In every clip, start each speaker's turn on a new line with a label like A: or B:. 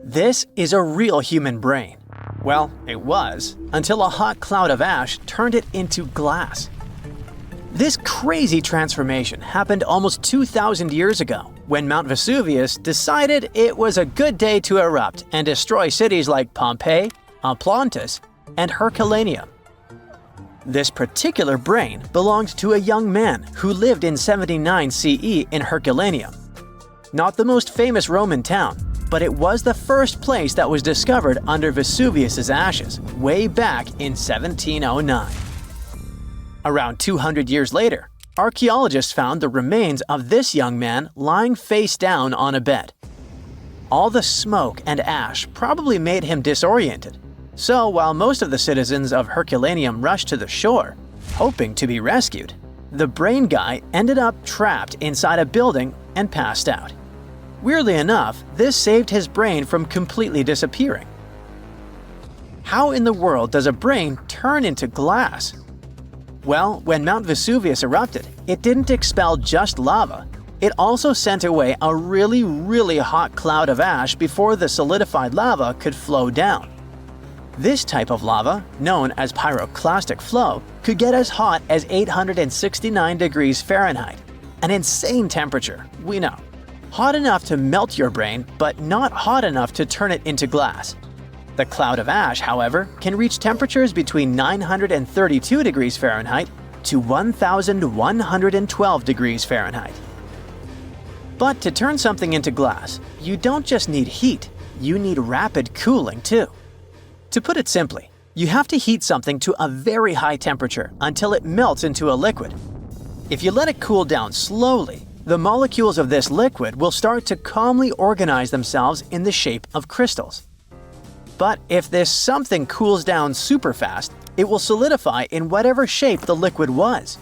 A: This is a real human brain. Well, it was, until a hot cloud of ash turned it into glass. This crazy transformation happened almost 2,000 years ago, when Mount Vesuvius decided it was a good day to erupt and destroy cities like Pompeii, Atlantis, and Herculaneum. This particular brain belonged to a young man who lived in 79 CE in Herculaneum. Not the most famous Roman town, but it was the first place that was discovered under Vesuvius's ashes way back in 1709. Around 200 years later, archaeologists found the remains of this young man lying face down on a bed. All the smoke and ash probably made him disoriented, so while most of the citizens of Herculaneum rushed to the shore, hoping to be rescued, the brain guy ended up trapped inside a building and passed out. Weirdly enough, this saved his brain from completely disappearing. How in the world does a brain turn into glass? Well, when Mount Vesuvius erupted, it didn't expel just lava. It also sent away a really hot cloud of ash before the solidified lava could flow down. This type of lava, known as pyroclastic flow, could get as hot as 869 degrees Fahrenheit. An insane temperature, we know. Hot enough to melt your brain, but not hot enough to turn it into glass. The cloud of ash, however, can reach temperatures between 932 degrees Fahrenheit to 1,112 degrees Fahrenheit. But to turn something into glass, you don't just need heat, you need rapid cooling too. To put it simply, you have to heat something to a very high temperature until it melts into a liquid. If you let it cool down slowly, the molecules of this liquid will start to calmly organize themselves in the shape of crystals. But if this something cools down super fast, it will solidify in whatever shape the liquid was.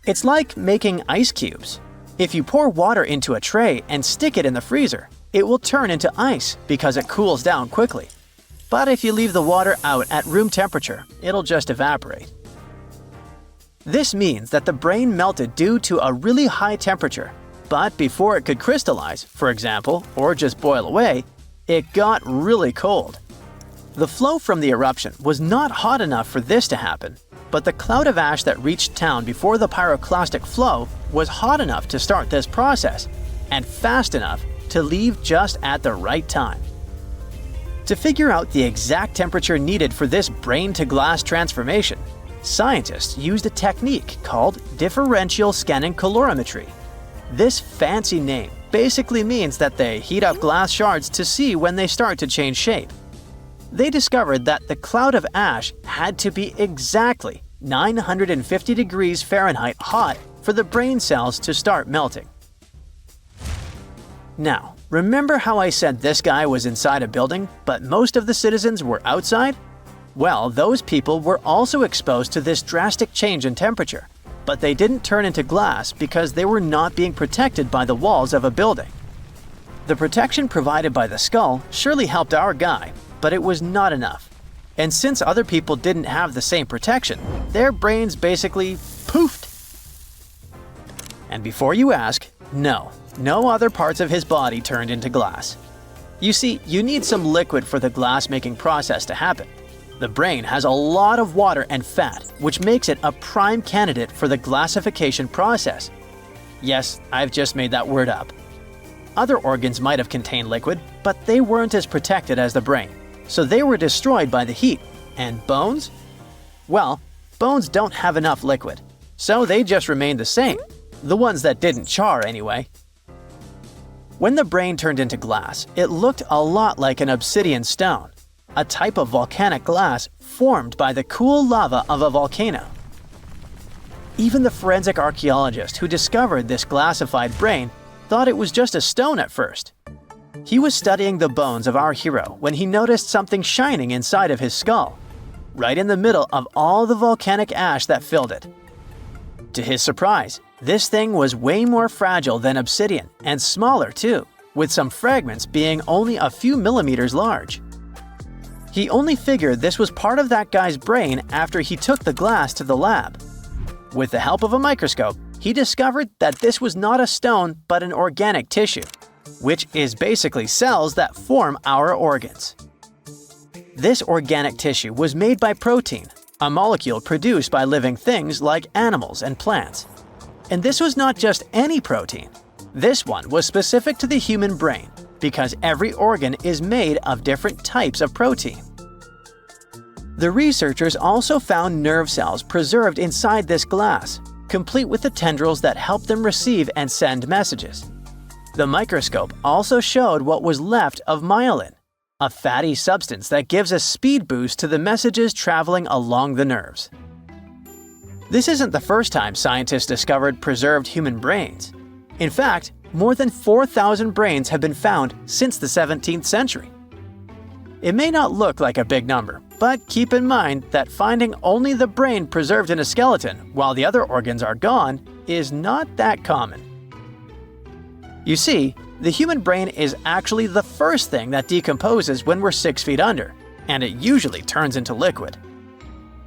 A: It's like making ice cubes. If you pour water into a tray and stick it in the freezer, it will turn into ice because it cools down quickly. But if you leave the water out at room temperature, it'll just evaporate. This means that the brain melted due to a really high temperature, but before it could crystallize, for example, or just boil away, it got really cold. The flow from the eruption was not hot enough for this to happen, but the cloud of ash that reached town before the pyroclastic flow was hot enough to start this process, and fast enough to leave just at the right time. To figure out the exact temperature needed for this brain-to-glass transformation, scientists used a technique called differential scanning calorimetry. This fancy name basically means that they heat up glass shards to see when they start to change shape. They discovered that the cloud of ash had to be exactly 950 degrees Fahrenheit hot for the brain cells to start melting. Now, remember how I said this guy was inside a building, but most of the citizens were outside? Well, those people were also exposed to this drastic change in temperature, but they didn't turn into glass because they were not being protected by the walls of a building. The protection provided by the skull surely helped our guy, but it was not enough. And since other people didn't have the same protection, their brains basically poofed. And before you ask, no other parts of his body turned into glass. You see, you need some liquid for the glass-making process to happen. The brain has a lot of water and fat, which makes it a prime candidate for the glassification process. Yes, I've just made that word up. Other organs might have contained liquid, but they weren't as protected as the brain, so they were destroyed by the heat. And bones? Well, bones don't have enough liquid, so they just remained the same. The ones that didn't char, anyway. When the brain turned into glass, it looked a lot like an obsidian stone, a type of volcanic glass formed by the cool lava of a volcano. Even the forensic archaeologist who discovered this glassified brain thought it was just a stone at first. He was studying the bones of our hero when he noticed something shining inside of his skull, right in the middle of all the volcanic ash that filled it. To his surprise, this thing was way more fragile than obsidian and smaller too, with some fragments being only a few millimeters large. He only figured this was part of that guy's brain after he took the glass to the lab. With the help of a microscope, he discovered that this was not a stone but an organic tissue, which is basically cells that form our organs. This organic tissue was made by protein, a molecule produced by living things like animals and plants. And this was not just any protein. This one was specific to the human brain because every organ is made of different types of protein. The researchers also found nerve cells preserved inside this glass, complete with the tendrils that help them receive and send messages. The microscope also showed what was left of myelin, a fatty substance that gives a speed boost to the messages traveling along the nerves. This isn't the first time scientists discovered preserved human brains. In fact, more than 4,000 brains have been found since the 17th century. It may not look like a big number, but keep in mind that finding only the brain preserved in a skeleton while the other organs are gone is not that common. You see, the human brain is actually the first thing that decomposes when we're 6 feet under, and it usually turns into liquid.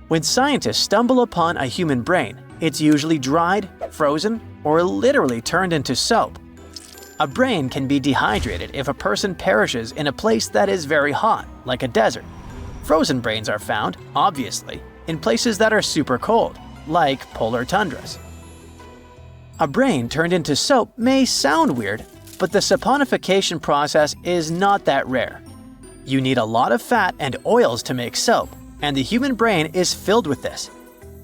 A: When scientists stumble upon a human brain, it's usually dried, frozen, or literally turned into soap. A brain can be dehydrated if a person perishes in a place that is very hot, like a desert. Frozen brains are found, obviously, in places that are super cold, like polar tundras. A brain turned into soap may sound weird, but the saponification process is not that rare. You need a lot of fat and oils to make soap, and the human brain is filled with this.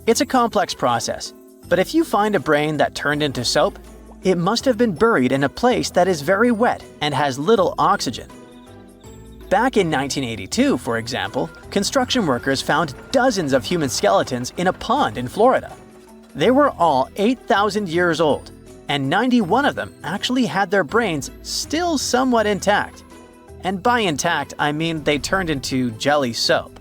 A: It's a complex process, but if you find a brain that turned into soap, it must have been buried in a place that is very wet and has little oxygen. Back in 1982, for example, construction workers found dozens of human skeletons in a pond in Florida. They were all 8,000 years old, and 91 of them actually had their brains still somewhat intact. And by intact, I mean they turned into jelly soap.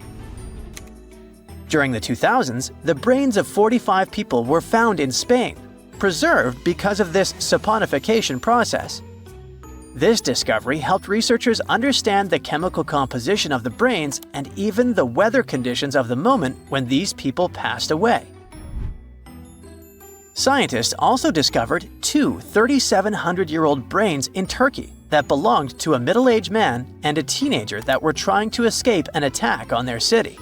A: During the 2000s, the brains of 45 people were found in Spain, preserved because of this saponification process. This discovery helped researchers understand the chemical composition of the brains and even the weather conditions of the moment when these people passed away. Scientists also discovered two 3,700-year-old brains in Turkey that belonged to a middle-aged man and a teenager that were trying to escape an attack on their city.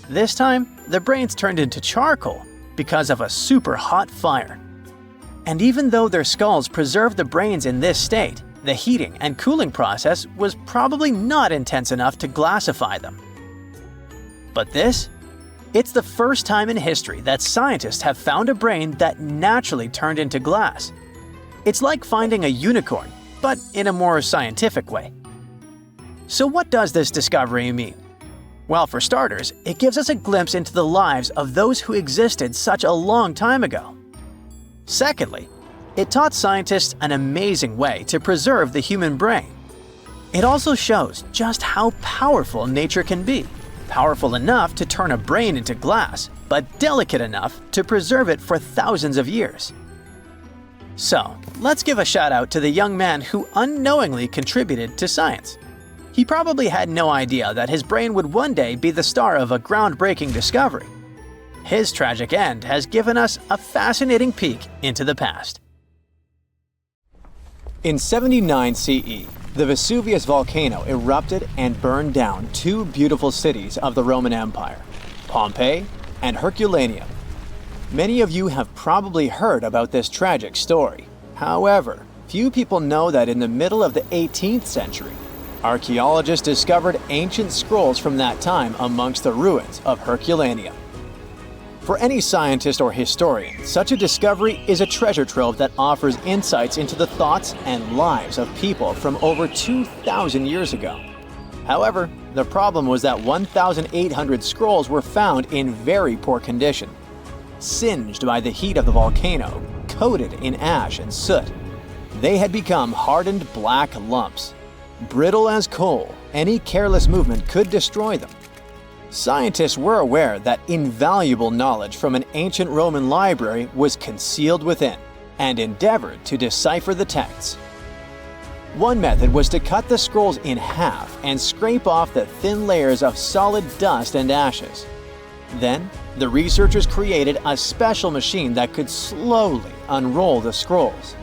A: This time, the brains turned into charcoal because of a super hot fire. And even though their skulls preserved the brains in this state, the heating and cooling process was probably not intense enough to glassify them. But this? It's the first time in history that scientists have found a brain that naturally turned into glass. It's like finding a unicorn, but in a more scientific way. So what does this discovery mean? Well, for starters, it gives us a glimpse into the lives of those who existed such a long time ago. Secondly, it taught scientists an amazing way to preserve the human brain. It also shows just how powerful nature can be. Powerful enough to turn a brain into glass, but delicate enough to preserve it for thousands of years. So, let's give a shout out to the young man who unknowingly contributed to science. He probably had no idea that his brain would one day be the star of a groundbreaking discovery. His tragic end has given us a fascinating peek into the past. In 79 CE, the Vesuvius volcano erupted and burned down two beautiful cities of the Roman Empire, Pompeii and Herculaneum. Many of you have probably heard about this tragic story. However, few people know that in the middle of the 18th century, archaeologists discovered ancient scrolls from that time amongst the ruins of Herculaneum. For any scientist or historian, such a discovery is a treasure trove that offers insights into the thoughts and lives of people from over 2,000 years ago. However, the problem was that 1,800 scrolls were found in very poor condition, singed by the heat of the volcano, coated in ash and soot. They had become hardened black lumps. Brittle as coal, any careless movement could destroy them. Scientists were aware that invaluable knowledge from an ancient Roman library was concealed within, and endeavored to decipher the texts. One method was to cut the scrolls in half and scrape off the thin layers of solid dust and ashes. Then, the researchers created a special machine that could slowly unroll the scrolls.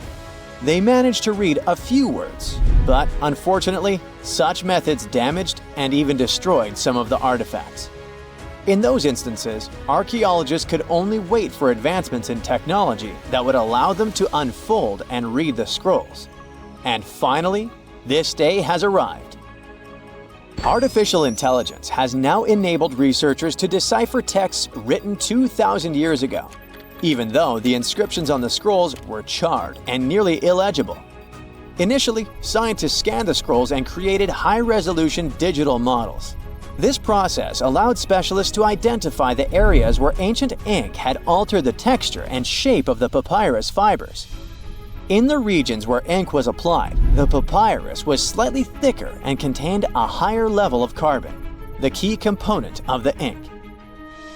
A: They managed to read a few words, but unfortunately, such methods damaged and even destroyed some of the artifacts. In those instances, archaeologists could only wait for advancements in technology that would allow them to unfold and read the scrolls. And finally, this day has arrived. Artificial intelligence has now enabled researchers to decipher texts written 2,000 years ago, even though the inscriptions on the scrolls were charred and nearly illegible. Initially, scientists scanned the scrolls and created high-resolution digital models. This process allowed specialists to identify the areas where ancient ink had altered the texture and shape of the papyrus fibers. In the regions where ink was applied, the papyrus was slightly thicker and contained a higher level of carbon, the key component of the ink.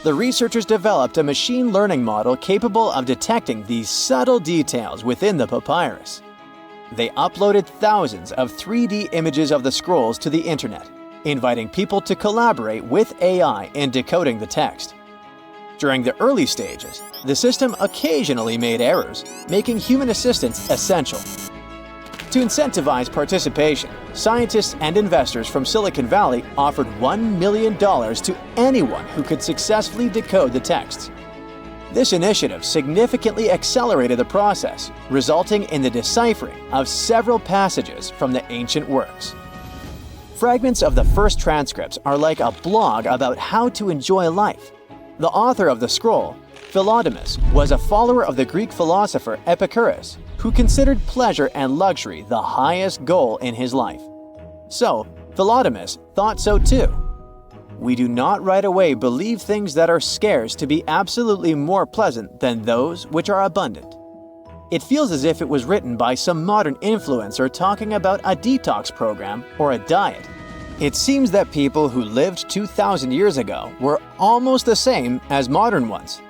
A: The researchers developed a machine learning model capable of detecting these subtle details within the papyrus. They uploaded thousands of 3D images of the scrolls to the internet, inviting people to collaborate with AI in decoding the text. During the early stages, the system occasionally made errors, making human assistance essential. To incentivize participation, scientists and investors from Silicon Valley offered $1 million to anyone who could successfully decode the texts. This initiative significantly accelerated the process, resulting in the deciphering of several passages from the ancient works. Fragments of the first transcripts are like a blog about how to enjoy life. The author of the scroll, Philodemus, was a follower of the Greek philosopher Epicurus, who considered pleasure and luxury the highest goal in his life. So, Philodemus thought so too. We do not right away believe things that are scarce to be absolutely more pleasant than those which are abundant. It feels as if it was written by some modern influencer talking about a detox program or a diet. It seems that people who lived 2,000 years ago were almost the same as modern ones.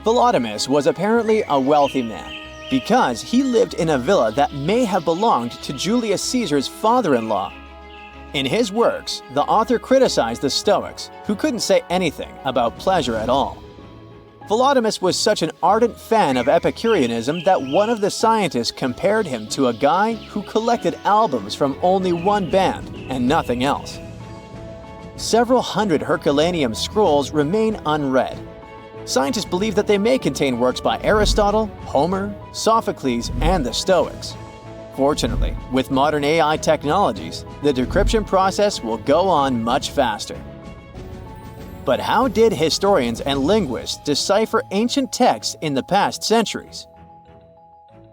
A: Philodemus was apparently a wealthy man, because he lived in a villa that may have belonged to Julius Caesar's father-in-law. In his works, the author criticized the Stoics, who couldn't say anything about pleasure at all. Philodemus was such an ardent fan of Epicureanism that one of the scientists compared him to a guy who collected albums from only one band and nothing else. Several hundred Herculaneum scrolls remain unread. Scientists believe that they may contain works by Aristotle, Homer, Sophocles, and the Stoics. Fortunately, with modern AI technologies, the decryption process will go on much faster. But how did historians and linguists decipher ancient texts in the past centuries?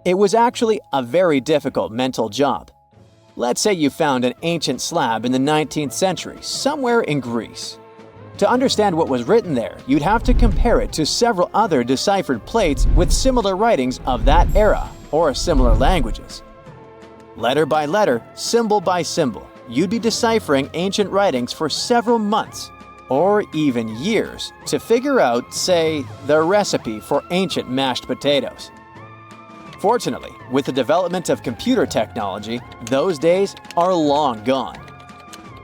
A: It was actually a very difficult mental job. Let's say you found an ancient slab in the 19th century, somewhere in Greece. To understand what was written there, you'd have to compare it to several other deciphered plates with similar writings of that era, or similar languages. Letter by letter, symbol by symbol, you'd be deciphering ancient writings for several months, or even years, to figure out, say, the recipe for ancient mashed potatoes. Fortunately, with the development of computer technology, those days are long gone.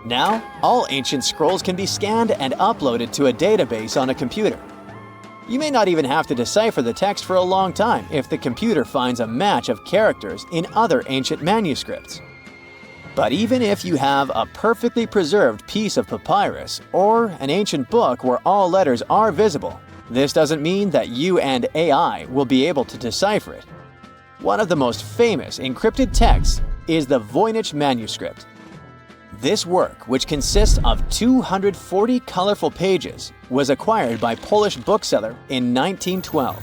A: Now, all ancient scrolls can be scanned and uploaded to a database on a computer. You may not even have to decipher the text for a long time if the computer finds a match of characters in other ancient manuscripts. But even if you have a perfectly preserved piece of papyrus or an ancient book where all letters are visible, this doesn't mean that you and AI will be able to decipher it. One of the most famous encrypted texts is the Voynich manuscript. This work, which consists of 240 colorful pages, was acquired by Polish bookseller in 1912.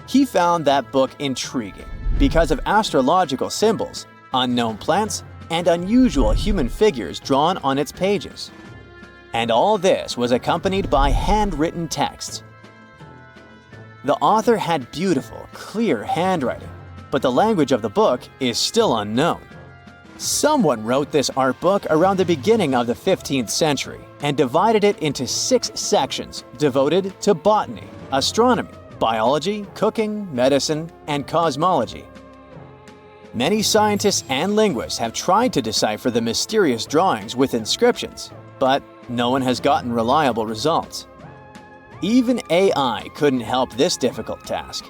A: He found that book intriguing because of astrological symbols, unknown plants, and unusual human figures drawn on its pages. And all this was accompanied by handwritten texts. The author had beautiful, clear handwriting, but the language of the book is still unknown. Someone wrote this art book around the beginning of the 15th century and divided it into 6 sections devoted to botany, astronomy, biology, cooking, medicine, and cosmology. Many scientists and linguists have tried to decipher the mysterious drawings with inscriptions, but no one has gotten reliable results. Even AI couldn't help this difficult task.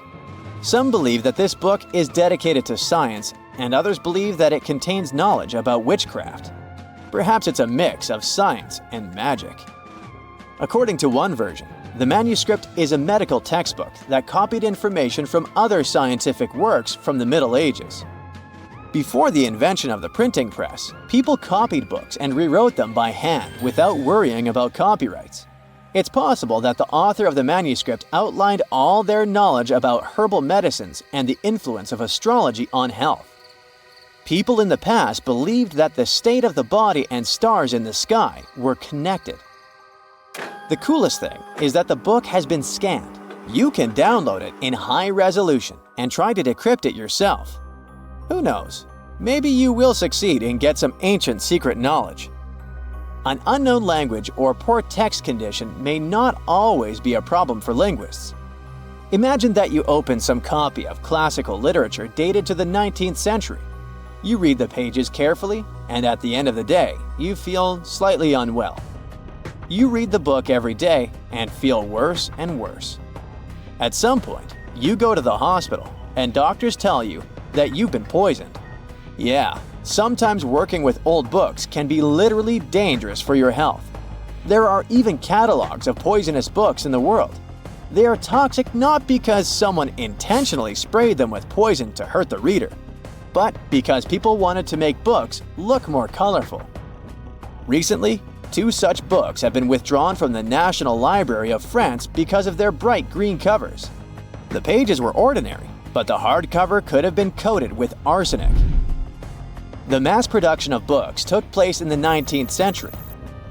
A: Some believe that this book is dedicated to science, and others believe that it contains knowledge about witchcraft. Perhaps it's a mix of science and magic. According to one version, the manuscript is a medical textbook that copied information from other scientific works from the Middle Ages. Before the invention of the printing press, people copied books and rewrote them by hand without worrying about copyrights. It's possible that the author of the manuscript outlined all their knowledge about herbal medicines and the influence of astrology on health. People in the past believed that the state of the body and stars in the sky were connected. The coolest thing is that the book has been scanned. You can download it in high resolution and try to decrypt it yourself. Who knows? Maybe you will succeed and get some ancient secret knowledge. An unknown language or poor text condition may not always be a problem for linguists. Imagine that you open some copy of classical literature dated to the 19th century. You read the pages carefully, and at the end of the day, you feel slightly unwell. You read the book every day and feel worse and worse. At some point, you go to the hospital, and doctors tell you that you've been poisoned. Yeah, sometimes working with old books can be literally dangerous for your health. There are even catalogs of poisonous books in the world. They are toxic not because someone intentionally sprayed them with poison to hurt the reader, but because people wanted to make books look more colorful. Recently, 2 such books have been withdrawn from the National Library of France because of their bright green covers. The pages were ordinary, but the hardcover could have been coated with arsenic. The mass production of books took place in the 19th century.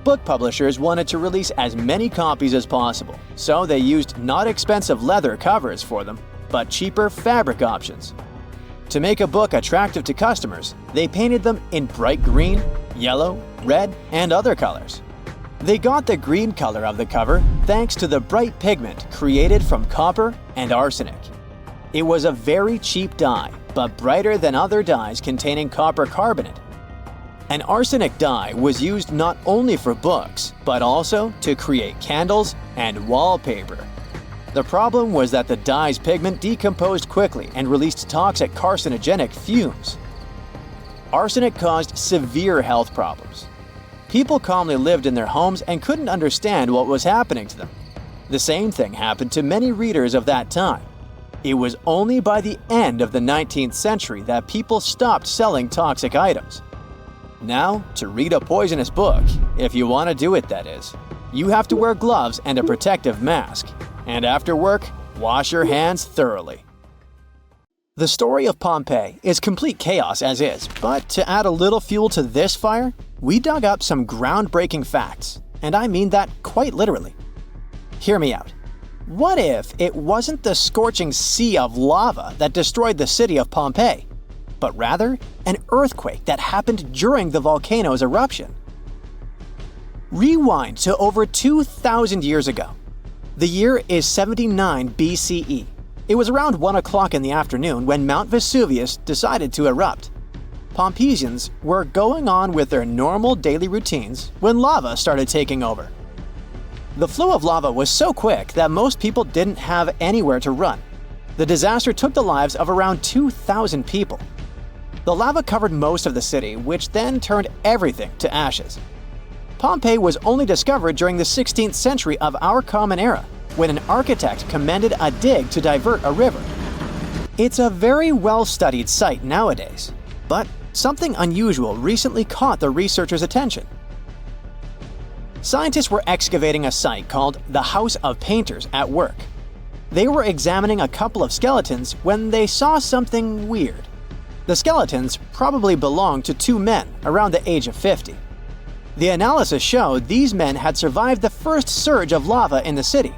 A: Book publishers wanted to release as many copies as possible, so they used not expensive leather covers for them, but cheaper fabric options. To make a book attractive to customers, they painted them in bright green, yellow, red, and other colors. They got the green color of the cover thanks to the bright pigment created from copper and arsenic. It was a very cheap dye, but brighter than other dyes containing copper carbonate. An arsenic dye was used not only for books, but also to create candles and wallpaper. The problem was that the dye's pigment decomposed quickly and released toxic carcinogenic fumes. Arsenic caused severe health problems. People calmly lived in their homes and couldn't understand what was happening to them. The same thing happened to many readers of that time. It was only by the end of the 19th century that people stopped selling toxic items. Now, to read a poisonous book, if you want to do it that is, you have to wear gloves and a protective mask. And after work, wash your hands thoroughly. The story of Pompeii is complete chaos as is, but to add a little fuel to this fire, we dug up some groundbreaking facts, and I mean that quite literally. Hear me out. What if it wasn't the scorching sea of lava that destroyed the city of Pompeii, but rather an earthquake that happened during the volcano's eruption? Rewind to over 2,000 years ago. The year is 79 BCE. It was around 1 o'clock in the afternoon when Mount Vesuvius decided to erupt. Pompeians were going on with their normal daily routines when lava started taking over. The flow of lava was so quick that most people didn't have anywhere to run. The disaster took the lives of around 2,000 people. The lava covered most of the city, which then turned everything to ashes. Pompeii was only discovered during the 16th century of our Common Era, when an architect commended a dig to divert a river. It's a very well-studied site nowadays, but something unusual recently caught the researchers' attention. Scientists were excavating a site called the House of Painters at work. They were examining a couple of skeletons when they saw something weird. The skeletons probably belonged to 2 men around the age of 50. The analysis showed these men had survived the first surge of lava in the city.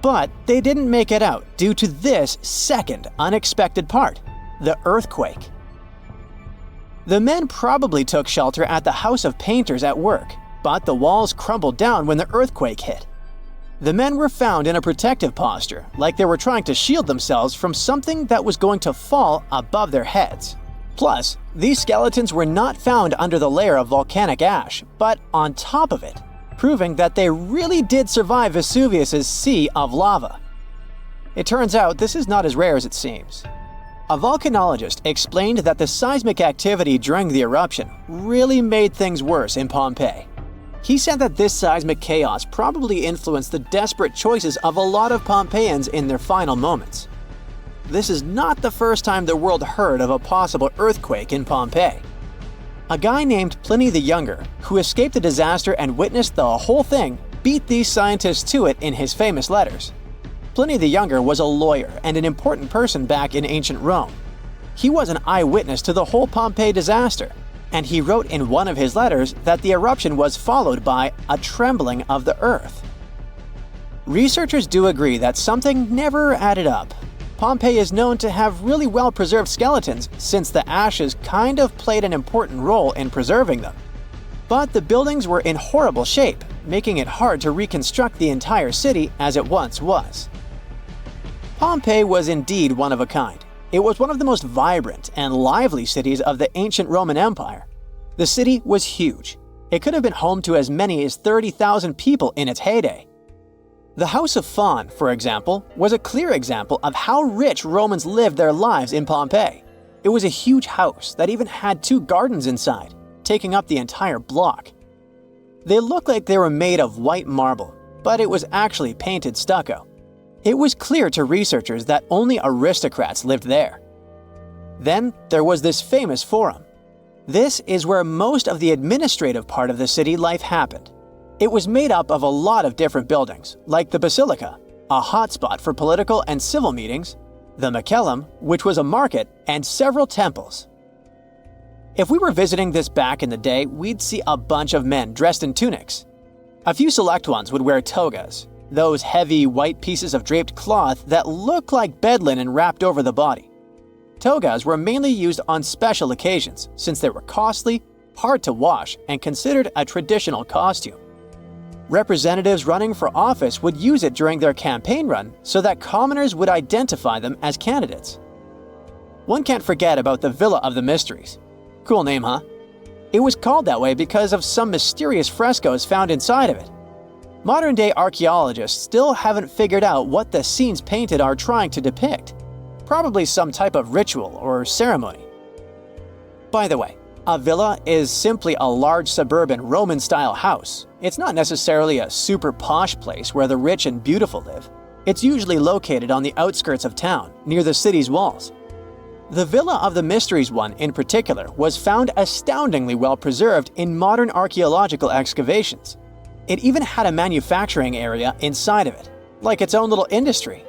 A: But they didn't make it out due to this second unexpected part, the earthquake. The men probably took shelter at the House of Painters at work, but the walls crumbled down when the earthquake hit. The men were found in a protective posture, like they were trying to shield themselves from something that was going to fall above their heads. Plus, these skeletons were not found under the layer of volcanic ash, but on top of it, proving that they really did survive Vesuvius's sea of lava. It turns out this is not as rare as it seems. A volcanologist explained that the seismic activity during the eruption really made things worse in Pompeii. He said that this seismic chaos probably influenced the desperate choices of a lot of Pompeians in their final moments. This is not the first time the world heard of a possible earthquake in Pompeii. A guy named Pliny the Younger, who escaped the disaster and witnessed the whole thing, beat these scientists to it in his famous letters. Pliny the Younger was a lawyer and an important person back in ancient Rome. He was an eyewitness to the whole Pompeii disaster, and he wrote in one of his letters that the eruption was followed by a trembling of the earth. Researchers do agree that something never added up. Pompeii is known to have really well-preserved skeletons since the ashes kind of played an important role in preserving them. But the buildings were in horrible shape, making it hard to reconstruct the entire city as it once was. Pompeii was indeed one of a kind. It was one of the most vibrant and lively cities of the ancient Roman Empire. The city was huge. It could have been home to as many as 30,000 people in its heyday. The House of Fawn, for example, was a clear example of how rich Romans lived their lives in Pompeii. It was a huge house that even had 2 gardens inside, taking up the entire block. They looked like they were made of white marble, but it was actually painted stucco. It was clear to researchers that only aristocrats lived there. Then there was this famous forum. This is where most of the administrative part of the city life happened. It was made up of a lot of different buildings, like the Basilica, a hotspot for political and civil meetings, the Macellum, which was a market, and several temples. If we were visiting this back in the day, we'd see a bunch of men dressed in tunics. A few select ones would wear togas, those heavy white pieces of draped cloth that look like bed linen wrapped over the body. Togas were mainly used on special occasions since they were costly, hard to wash, and considered a traditional costume. Representatives running for office would use it during their campaign run so that commoners would identify them as candidates. One can't forget about the Villa of the Mysteries. Cool name, huh? It was called that way because of some mysterious frescoes found inside of it. Modern-day archaeologists still haven't figured out what the scenes painted are trying to depict. Probably some type of ritual or ceremony. By the way, a villa is simply a large suburban Roman-style house. It's not necessarily a super posh place where the rich and beautiful live. It's usually located on the outskirts of town, near the city's walls. The Villa of the Mysteries one, in particular, was found astoundingly well preserved in modern archaeological excavations. It even had a manufacturing area inside of it, like its own little industry.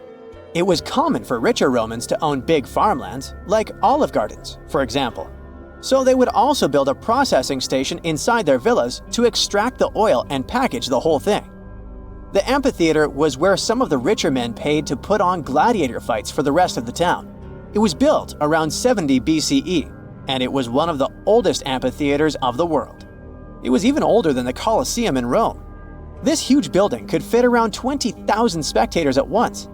A: It was common for richer Romans to own big farmlands, like olive gardens, for example. So they would also build a processing station inside their villas to extract the oil and package the whole thing. The amphitheater was where some of the richer men paid to put on gladiator fights for the rest of the town. It was built around 70 BCE, and it was one of the oldest amphitheaters of the world. It was even older than the Colosseum in Rome. This huge building could fit around 20,000 spectators at once.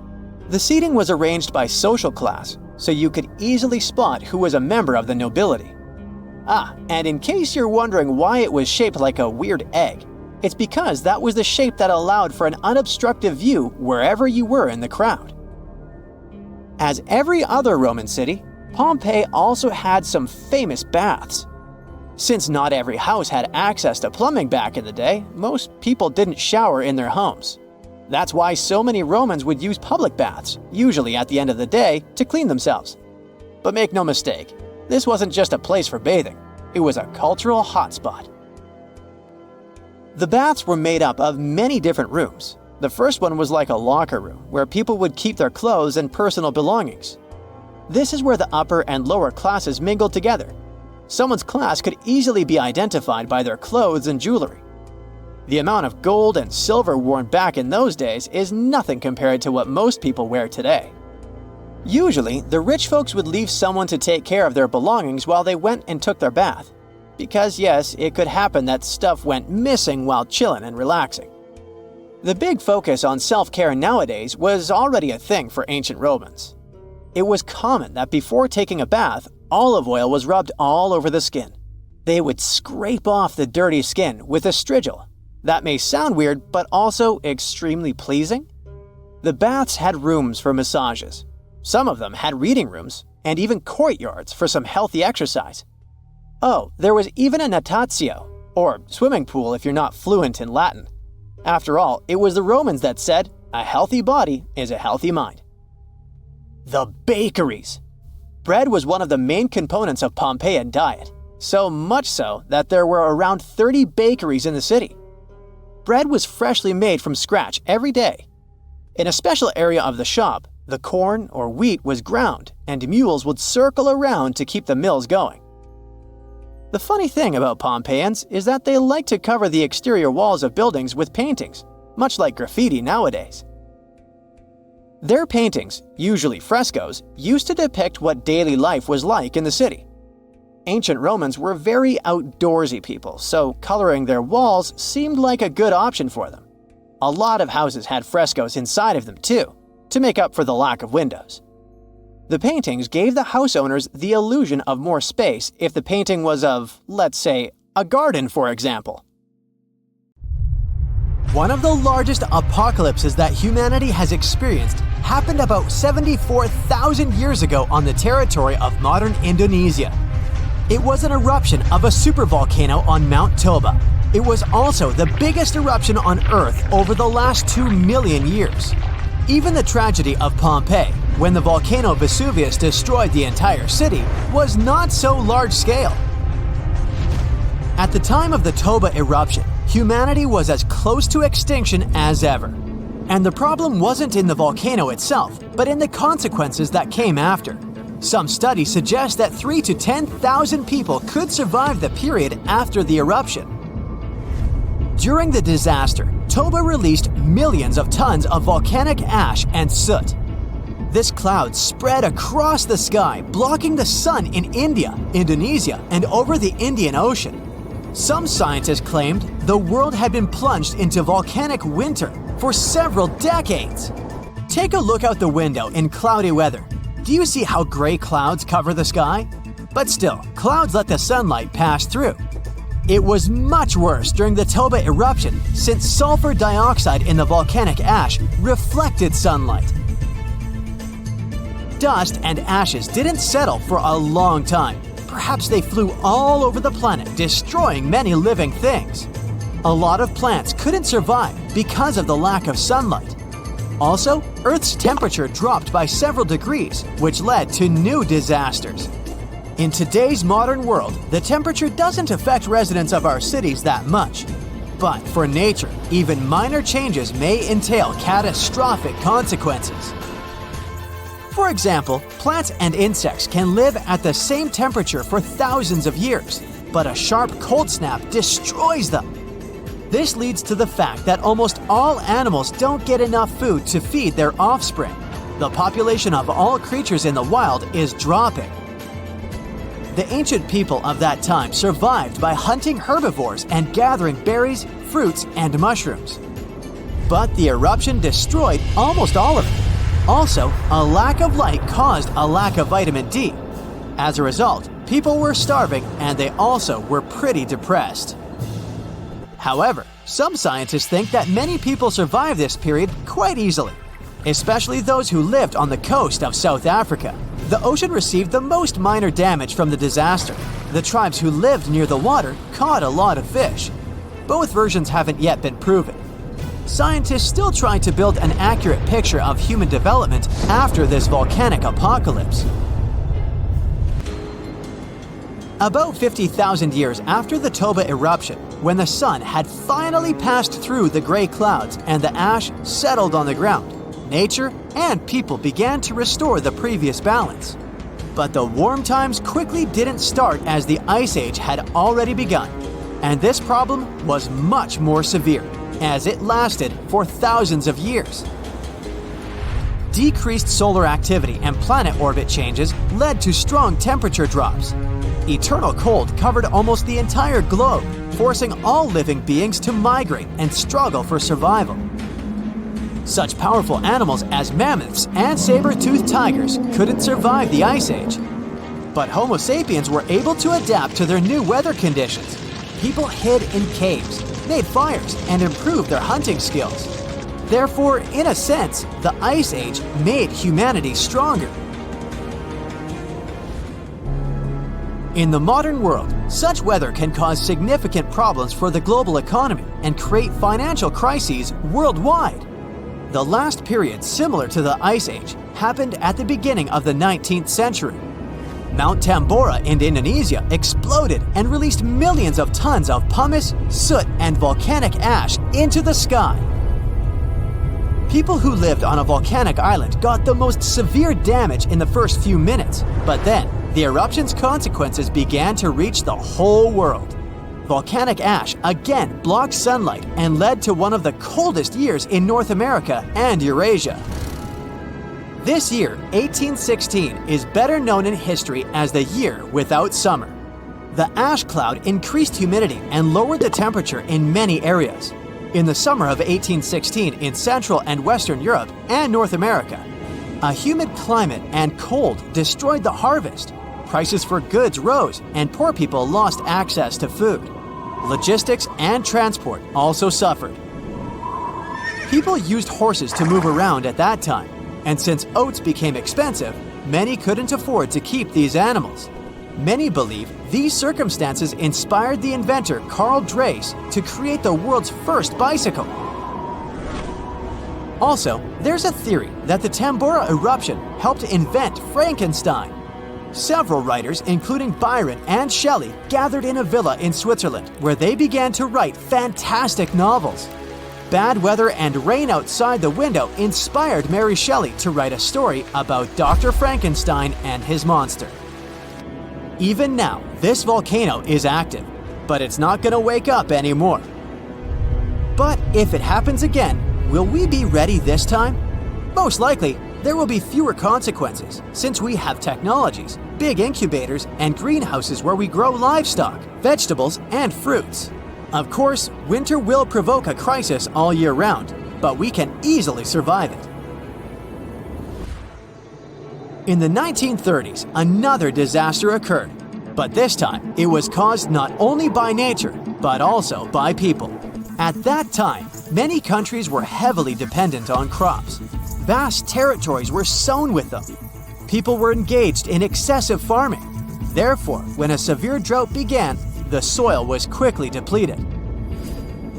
A: The seating was arranged by social class, so you could easily spot who was a member of the nobility. And in case you're wondering why it was shaped like a weird egg, it's because that was the shape that allowed for an unobstructed view wherever you were in the crowd. As every other Roman city, Pompeii also had some famous baths. Since not every house had access to plumbing back in the day, most people didn't shower in their homes. That's why so many Romans would use public baths, usually at the end of the day, to clean themselves. But make no mistake, this wasn't just a place for bathing, it was a cultural hotspot. The baths were made up of many different rooms. The first one was like a locker room, where people would keep their clothes and personal belongings. This is where the upper and lower classes mingled together. Someone's class could easily be identified by their clothes and jewelry. The amount of gold and silver worn back in those days is nothing compared to what most people wear today. Usually, the rich folks would leave someone to take care of their belongings while they went and took their bath. Because yes, it could happen that stuff went missing while chilling and relaxing. The big focus on self-care nowadays was already a thing for ancient Romans. It was common that before taking a bath, olive oil was rubbed all over the skin. They would scrape off the dirty skin with a strigil. That may sound weird, but also extremely pleasing. The baths had rooms for massages. Some of them had reading rooms, and even courtyards for some healthy exercise. Oh, there was even a natatio, or swimming pool if you're not fluent in Latin. After all, it was the Romans that said, "A healthy body is a healthy mind." The bakeries. Bread was one of the main components of Pompeian diet, so much so that there were around 30 bakeries in the city. Bread was freshly made from scratch every day. In a special area of the shop, the corn or wheat was ground, and mules would circle around to keep the mills going. The funny thing about Pompeians is that they like to cover the exterior walls of buildings with paintings, much like graffiti nowadays. Their paintings, usually frescoes, used to depict what daily life was like in the city. Ancient Romans were very outdoorsy people, so coloring their walls seemed like a good option for them. A lot of houses had frescoes inside of them too, to make up for the lack of windows. The paintings gave the house owners the illusion of more space if the painting was of, let's say, a garden, for example. One of the largest apocalypses that humanity has experienced happened about 74,000 years ago on the territory of modern Indonesia. It was an eruption of a supervolcano on Mount Toba. It was also the biggest eruption on Earth over the last 2 million years. Even the tragedy of Pompeii, when the volcano Vesuvius destroyed the entire city, was not so large-scale. At the time of the Toba eruption, humanity was as close to extinction as ever. And the problem wasn't in the volcano itself, but in the consequences that came after. Some studies suggest that 3,000 to 10,000 people could survive the period after the eruption. During the disaster, Toba released millions of tons of volcanic ash and soot. This cloud spread across the sky, blocking the sun in India, Indonesia, and over the Indian Ocean. Some scientists claimed the world had been plunged into volcanic winter for several decades. Take a look out the window in cloudy weather. Do you see how gray clouds cover the sky? But still, clouds let the sunlight pass through. It was much worse during the Toba eruption since sulfur dioxide in the volcanic ash reflected sunlight. Dust and ashes didn't settle for a long time. Perhaps they flew all over the planet, destroying many living things. A lot of plants couldn't survive because of the lack of sunlight. Also, Earth's temperature dropped by several degrees, which led to new disasters. In today's modern world, the temperature doesn't affect residents of our cities that much. But for nature, even minor changes may entail catastrophic consequences. For example, plants and insects can live at the same temperature for thousands of years, but a sharp cold snap destroys them. This leads to the fact that almost all animals don't get enough food to feed their offspring. The population of all creatures in the wild is dropping. The ancient people of that time survived by hunting herbivores and gathering berries, fruits, and mushrooms. But the eruption destroyed almost all of it. Also, a lack of light caused a lack of vitamin D. As a result, people were starving and they also were pretty depressed. However, some scientists think that many people survived this period quite easily, especially those who lived on the coast of South Africa. The ocean received the most minor damage from the disaster. The tribes who lived near the water caught a lot of fish. Both versions haven't yet been proven. Scientists still try to build an accurate picture of human development after this volcanic apocalypse. About 50,000 years after the Toba eruption, when the sun had finally passed through the gray clouds and the ash settled on the ground, nature and people began to restore the previous balance. But the warm times quickly didn't start as the Ice Age had already begun, and this problem was much more severe, as it lasted for thousands of years. Decreased solar activity and planet orbit changes led to strong temperature drops. Eternal cold covered almost the entire globe, forcing all living beings to migrate and struggle for survival. Such powerful animals as mammoths and saber-toothed tigers couldn't survive the Ice Age. But Homo sapiens were able to adapt to their new weather conditions. People hid in caves, made fires, and improved their hunting skills. Therefore, in a sense, the Ice Age made humanity stronger. In the modern world, such weather can cause significant problems for the global economy and create financial crises worldwide. The last period similar to the Ice Age happened at the beginning of the 19th century. Mount Tambora in Indonesia exploded and released millions of tons of pumice, soot, and volcanic ash into the sky. People who lived on a volcanic island got the most severe damage in the first few minutes, but then the eruption's consequences began to reach the whole world. Volcanic ash again blocked sunlight and led to one of the coldest years in North America and Eurasia. This year, 1816, is better known in history as the year without summer. The ash cloud increased humidity and lowered the temperature in many areas. In the summer of 1816 in Central and Western Europe and North America, a humid climate and cold destroyed the harvest. Prices for goods rose and poor people lost access to food. Logistics and transport also suffered. People used horses to move around at that time, and since oats became expensive, many couldn't afford to keep these animals. Many believe these circumstances inspired the inventor Carl Dreis to create the world's first bicycle. Also, there's a theory that the Tambora eruption helped invent Frankenstein. Several writers, including Byron and Shelley, gathered in a villa in Switzerland where they began to write fantastic novels. Bad weather and rain outside the window inspired Mary Shelley to write a story about Dr. Frankenstein and his monster. Even now, this volcano is active, but it's not going to wake up anymore. But if it happens again, will we be ready this time? Most likely, there will be fewer consequences since we have technologies, big incubators, and greenhouses where we grow livestock, vegetables, and fruits. Of course, winter will provoke a crisis all year round, but we can easily survive it. In the 1930s, another disaster occurred, but this time it was caused not only by nature, but also by people. At that time, many countries were heavily dependent on crops. Vast territories were sown with them. People were engaged in excessive farming. Therefore, when a severe drought began, the soil was quickly depleted.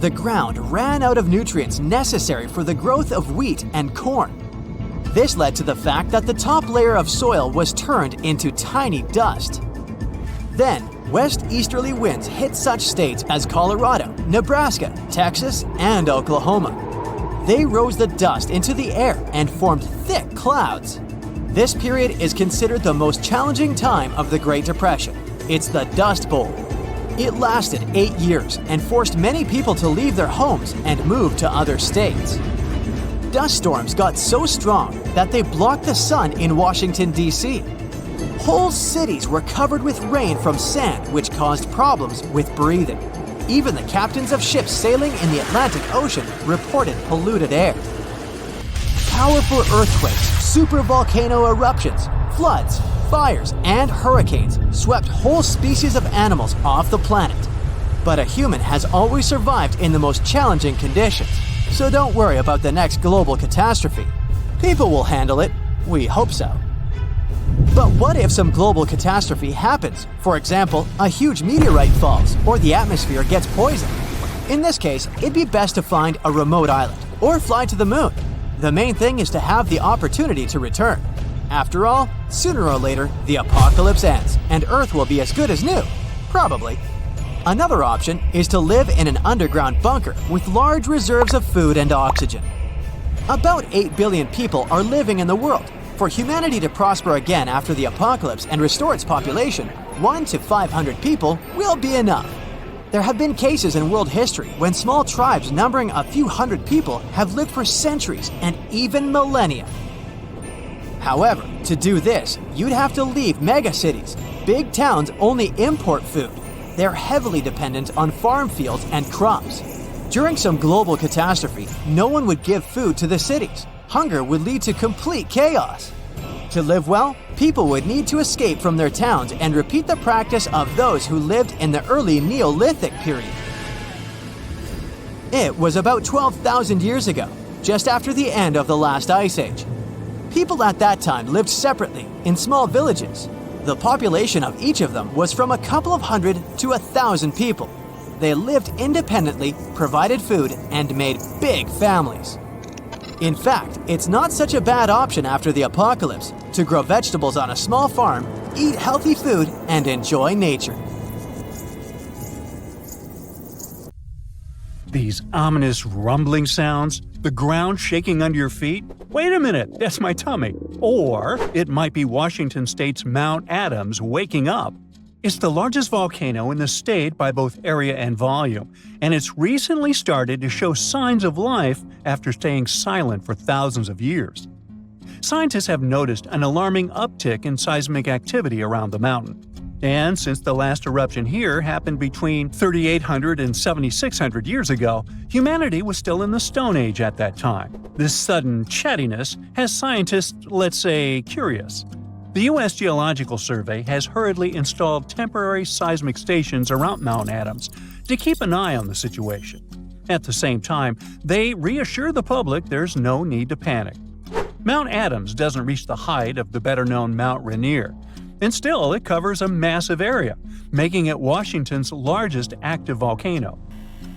A: The ground ran out of nutrients necessary for the growth of wheat and corn. This led to the fact that the top layer of soil was turned into tiny dust. Then, west-easterly winds hit such states as Colorado, Nebraska, Texas, and Oklahoma. They rose the dust into the air and formed thick clouds. This period is considered the most challenging time of the Great Depression. It's the Dust Bowl. It lasted 8 years and forced many people to leave their homes and move to other states. Dust storms got so strong that they blocked the sun in Washington, D.C. Whole cities were covered with rain from sand, which caused problems with breathing. Even the captains of ships sailing in the Atlantic Ocean reported polluted air. Powerful earthquakes, supervolcano eruptions, floods, fires, and hurricanes swept whole species of animals off the planet. But a human has always survived in the most challenging conditions, so don't worry about the next global catastrophe. People will handle it. We hope so. But what if some global catastrophe happens? For example, a huge meteorite falls or the atmosphere gets poisoned. In this case, it'd be best to find a remote island or fly to the moon. The main thing is to have the opportunity to return. After all, sooner or later, the apocalypse ends and Earth will be as good as new. Probably. Another option is to live in an underground bunker with large reserves of food and oxygen. About 8 billion people are living in the world. For humanity to prosper again after the apocalypse and restore its population, 1 to 500 people will be enough. There have been cases in world history when small tribes numbering a few hundred people have lived for centuries and even millennia. However, to do this, you'd have to leave megacities. Big towns only import food. They're heavily dependent on farm fields and crops. During some global catastrophe, no one would give food to the cities. Hunger would lead to complete chaos. To live well, people would need to escape from their towns and repeat the practice of those who lived in the early Neolithic period. It was about 12,000 years ago. just after the end of the last ice age. People at that time lived separately in small villages. The population of each of them was from a couple of hundred to 1,000 people. They lived independently, provided food, and made big families. In fact, it's not such a bad option after the apocalypse to grow vegetables on a small farm, eat healthy food, and enjoy nature.
B: These ominous rumbling sounds, the ground shaking under your feet. Wait a minute, that's my tummy. Or it might be Washington State's Mount Adams waking up. It's the largest volcano in the state by both area and volume, and it's recently started to show signs of life after staying silent for thousands of years. Scientists have noticed an alarming uptick in seismic activity around the mountain. And since the last eruption here happened between 3,800 and 7,600 years ago, humanity was still in the Stone Age at that time. This sudden chattiness has scientists, let's say, curious. The U.S. Geological Survey has hurriedly installed temporary seismic stations around Mount Adams to keep an eye on the situation. At the same time, they reassure the public there's no need to panic. Mount Adams doesn't reach the height of the better-known Mount Rainier, and still it covers a massive area, making it Washington's largest active volcano.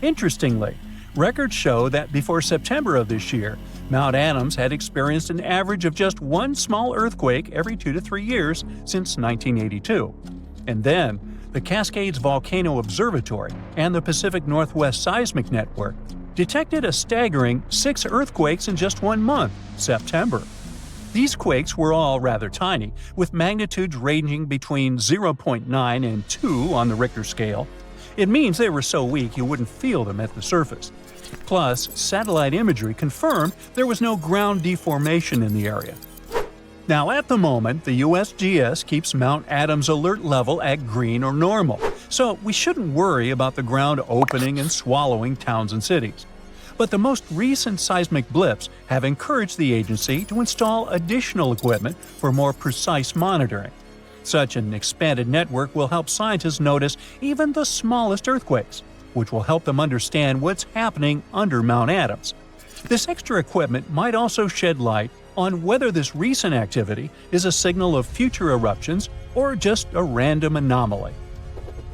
B: Interestingly, records show that before September of this year, Mount Adams had experienced an average of just one small earthquake every 2 to 3 years since 1982. And then, the Cascades Volcano Observatory and the Pacific Northwest Seismic Network detected a staggering 6 earthquakes in just 1 month, September. These quakes were all rather tiny, with magnitudes ranging between 0.9 and 2 on the Richter scale. It means they were so weak you wouldn't feel them at the surface. Plus, satellite imagery confirmed there was no ground deformation in the area. Now, at the moment, the USGS keeps Mount Adams' alert level at green or normal, so we shouldn't worry about the ground opening and swallowing towns and cities. But the most recent seismic blips have encouraged the agency to install additional equipment for more precise monitoring. Such an expanded network will help scientists notice even the smallest earthquakes, which will help them understand what's happening under Mount Adams. This extra equipment might also shed light on whether this recent activity is a signal of future eruptions or just a random anomaly.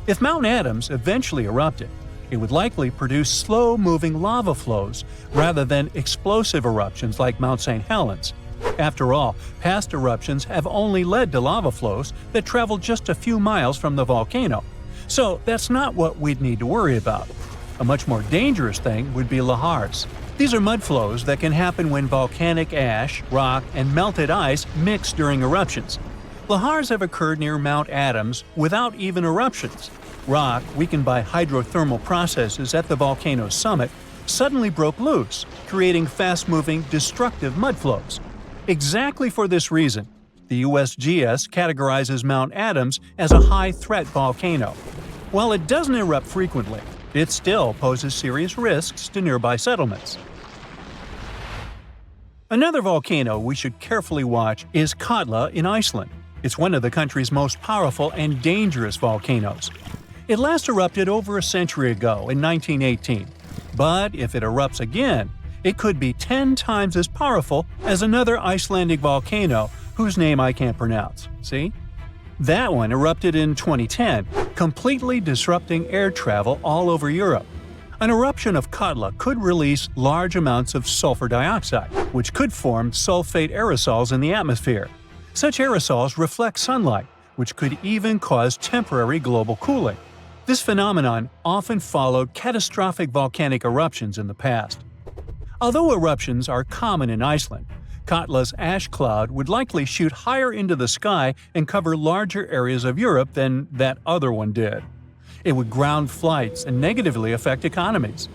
B: If Mount Adams eventually erupted, it would likely produce slow-moving lava flows rather than explosive eruptions like Mount St. Helens. After all, past eruptions have only led to lava flows that travel just a few miles from the volcano. So that's not what we'd need to worry about. A much more dangerous thing would be lahars. These are mud flows that can happen when volcanic ash, rock, and melted ice mix during eruptions. Lahars have occurred near Mount Adams without even eruptions. Rock, weakened by hydrothermal processes at the volcano's summit, suddenly broke loose, creating fast-moving, destructive mud flows. Exactly for this reason, the USGS categorizes Mount Adams as a high-threat volcano. While it doesn't erupt frequently, it still poses serious risks to nearby settlements. Another volcano we should carefully watch is Katla in Iceland. It's one of the country's most powerful and dangerous volcanoes. It last erupted over a century ago in 1918, but if it erupts again, it could be 10 times as powerful as another Icelandic volcano whose name I can't pronounce. See? That one erupted in 2010, completely disrupting air travel all over Europe. An eruption of Katla could release large amounts of sulfur dioxide, which could form sulfate aerosols in the atmosphere. Such aerosols reflect sunlight, which could even cause temporary global cooling. This phenomenon often followed catastrophic volcanic eruptions in the past. Although eruptions are common in Iceland, Katla's ash cloud would likely shoot higher into the sky and cover larger areas of Europe than that other one did. It would ground flights and negatively affect economies.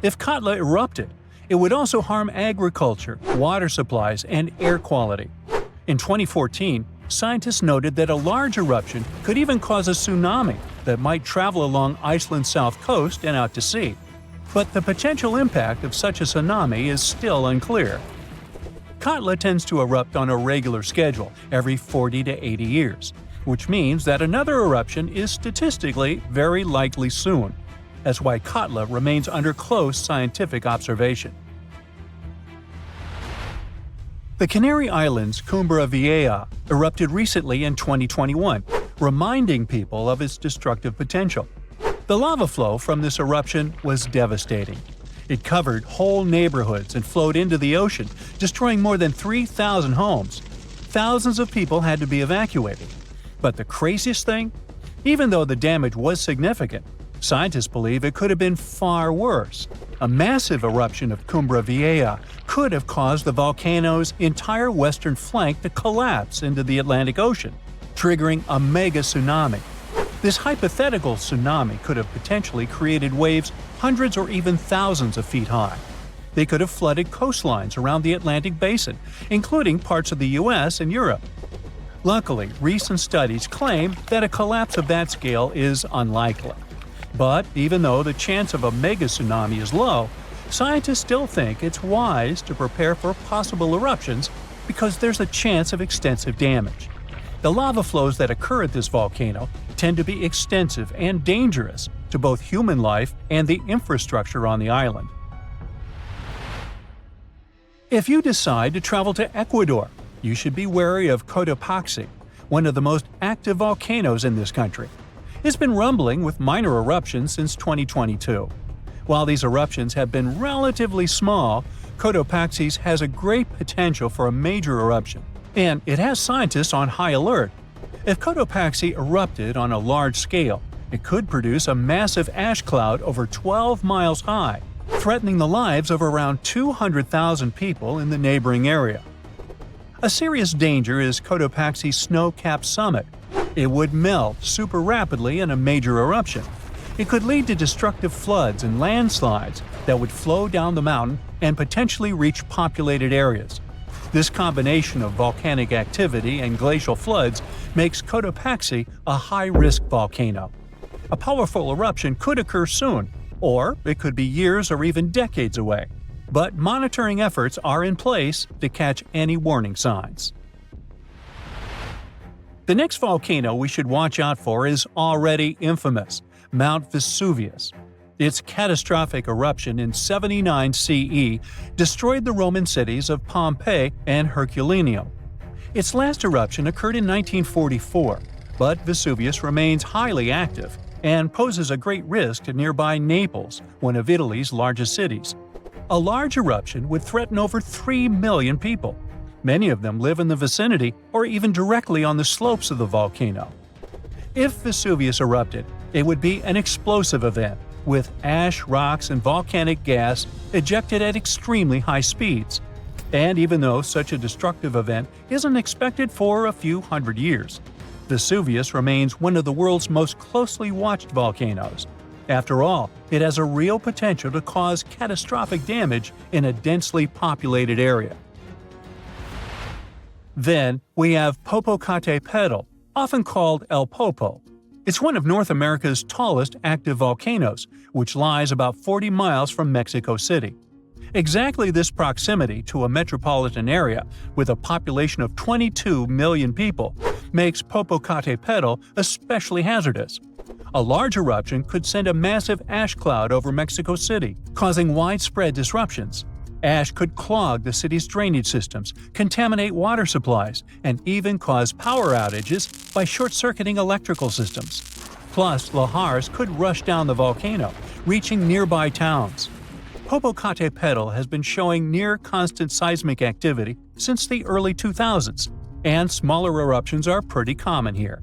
B: If Katla erupted, it would also harm agriculture, water supplies, and air quality. In 2014, scientists noted that a large eruption could even cause a tsunami that might travel along Iceland's south coast and out to sea. But the potential impact of such a tsunami is still unclear. Katla tends to erupt on a regular schedule every 40 to 80 years, which means that another eruption is statistically very likely soon. That's why Katla remains under close scientific observation. The Canary Islands' Cumbre Vieja erupted recently in 2021, reminding people of its destructive potential. The lava flow from this eruption was devastating. It covered whole neighborhoods and flowed into the ocean, destroying more than 3,000 homes. Thousands of people had to be evacuated. But the craziest thing? Even though the damage was significant, scientists believe it could have been far worse. A massive eruption of Cumbre Vieja could have caused the volcano's entire western flank to collapse into the Atlantic Ocean, triggering a mega tsunami. This hypothetical tsunami could have potentially created waves hundreds or even thousands of feet high. They could have flooded coastlines around the Atlantic basin, including parts of the US and Europe. Luckily, recent studies claim that a collapse of that scale is unlikely. But even though the chance of a mega tsunami is low, scientists still think it's wise to prepare for possible eruptions because there's a chance of extensive damage. The lava flows that occur at this volcano tend to be extensive and dangerous to both human life and the infrastructure on the island. If you decide to travel to Ecuador, you should be wary of Cotopaxi, one of the most active volcanoes in this country. It's been rumbling with minor eruptions since 2022. While these eruptions have been relatively small, Cotopaxi has a great potential for a major eruption, and it has scientists on high alert. If Cotopaxi erupted on a large scale, it could produce a massive ash cloud over 12 miles high, threatening the lives of around 200,000 people in the neighboring area. A serious danger is Cotopaxi's snow-capped summit. It would melt super rapidly in a major eruption. It could lead to destructive floods and landslides that would flow down the mountain and potentially reach populated areas. This combination of volcanic activity and glacial floods makes Cotopaxi a high-risk volcano. A powerful eruption could occur soon, or it could be years or even decades away. But monitoring efforts are in place to catch any warning signs. The next volcano we should watch out for is already infamous, Mount Vesuvius. Its catastrophic eruption in 79 CE destroyed the Roman cities of Pompeii and Herculaneum. Its last eruption occurred in 1944, but Vesuvius remains highly active and poses a great risk to nearby Naples, one of Italy's largest cities. A large eruption would threaten over 3 million people. Many of them live in the vicinity or even directly on the slopes of the volcano. If Vesuvius erupted, it would be an explosive event, with ash, rocks, and volcanic gas ejected at extremely high speeds. And even though such a destructive event isn't expected for a few hundred years, Vesuvius remains one of the world's most closely watched volcanoes. After all, it has a real potential to cause catastrophic damage in a densely populated area. Then we have Popocatépetl, often called El Popo. It's one of North America's tallest active volcanoes, which lies about 40 miles from Mexico City. Exactly this proximity to a metropolitan area with a population of 22 million people makes Popocatépetl especially hazardous. A large eruption could send a massive ash cloud over Mexico City, causing widespread disruptions. Ash could clog the city's drainage systems, contaminate water supplies, and even cause power outages by short-circuiting electrical systems. Plus, lahars could rush down the volcano, reaching nearby towns. Popocatépetl has been showing near-constant seismic activity since the early 2000s, and smaller eruptions are pretty common here.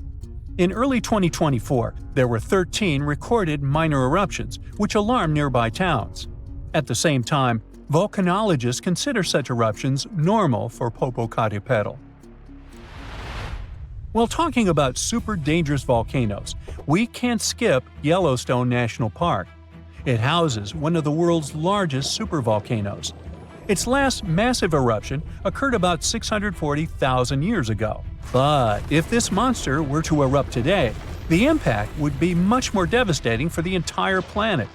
B: In early 2024, there were 13 recorded minor eruptions, which alarmed nearby towns. At the same time, volcanologists consider such eruptions normal for Popocatépetl. While talking about super dangerous volcanoes, we can't skip Yellowstone National Park. It houses one of the world's largest supervolcanoes. Its last massive eruption occurred about 640,000 years ago. But if this monster were to erupt today, the impact would be much more devastating for the entire planet.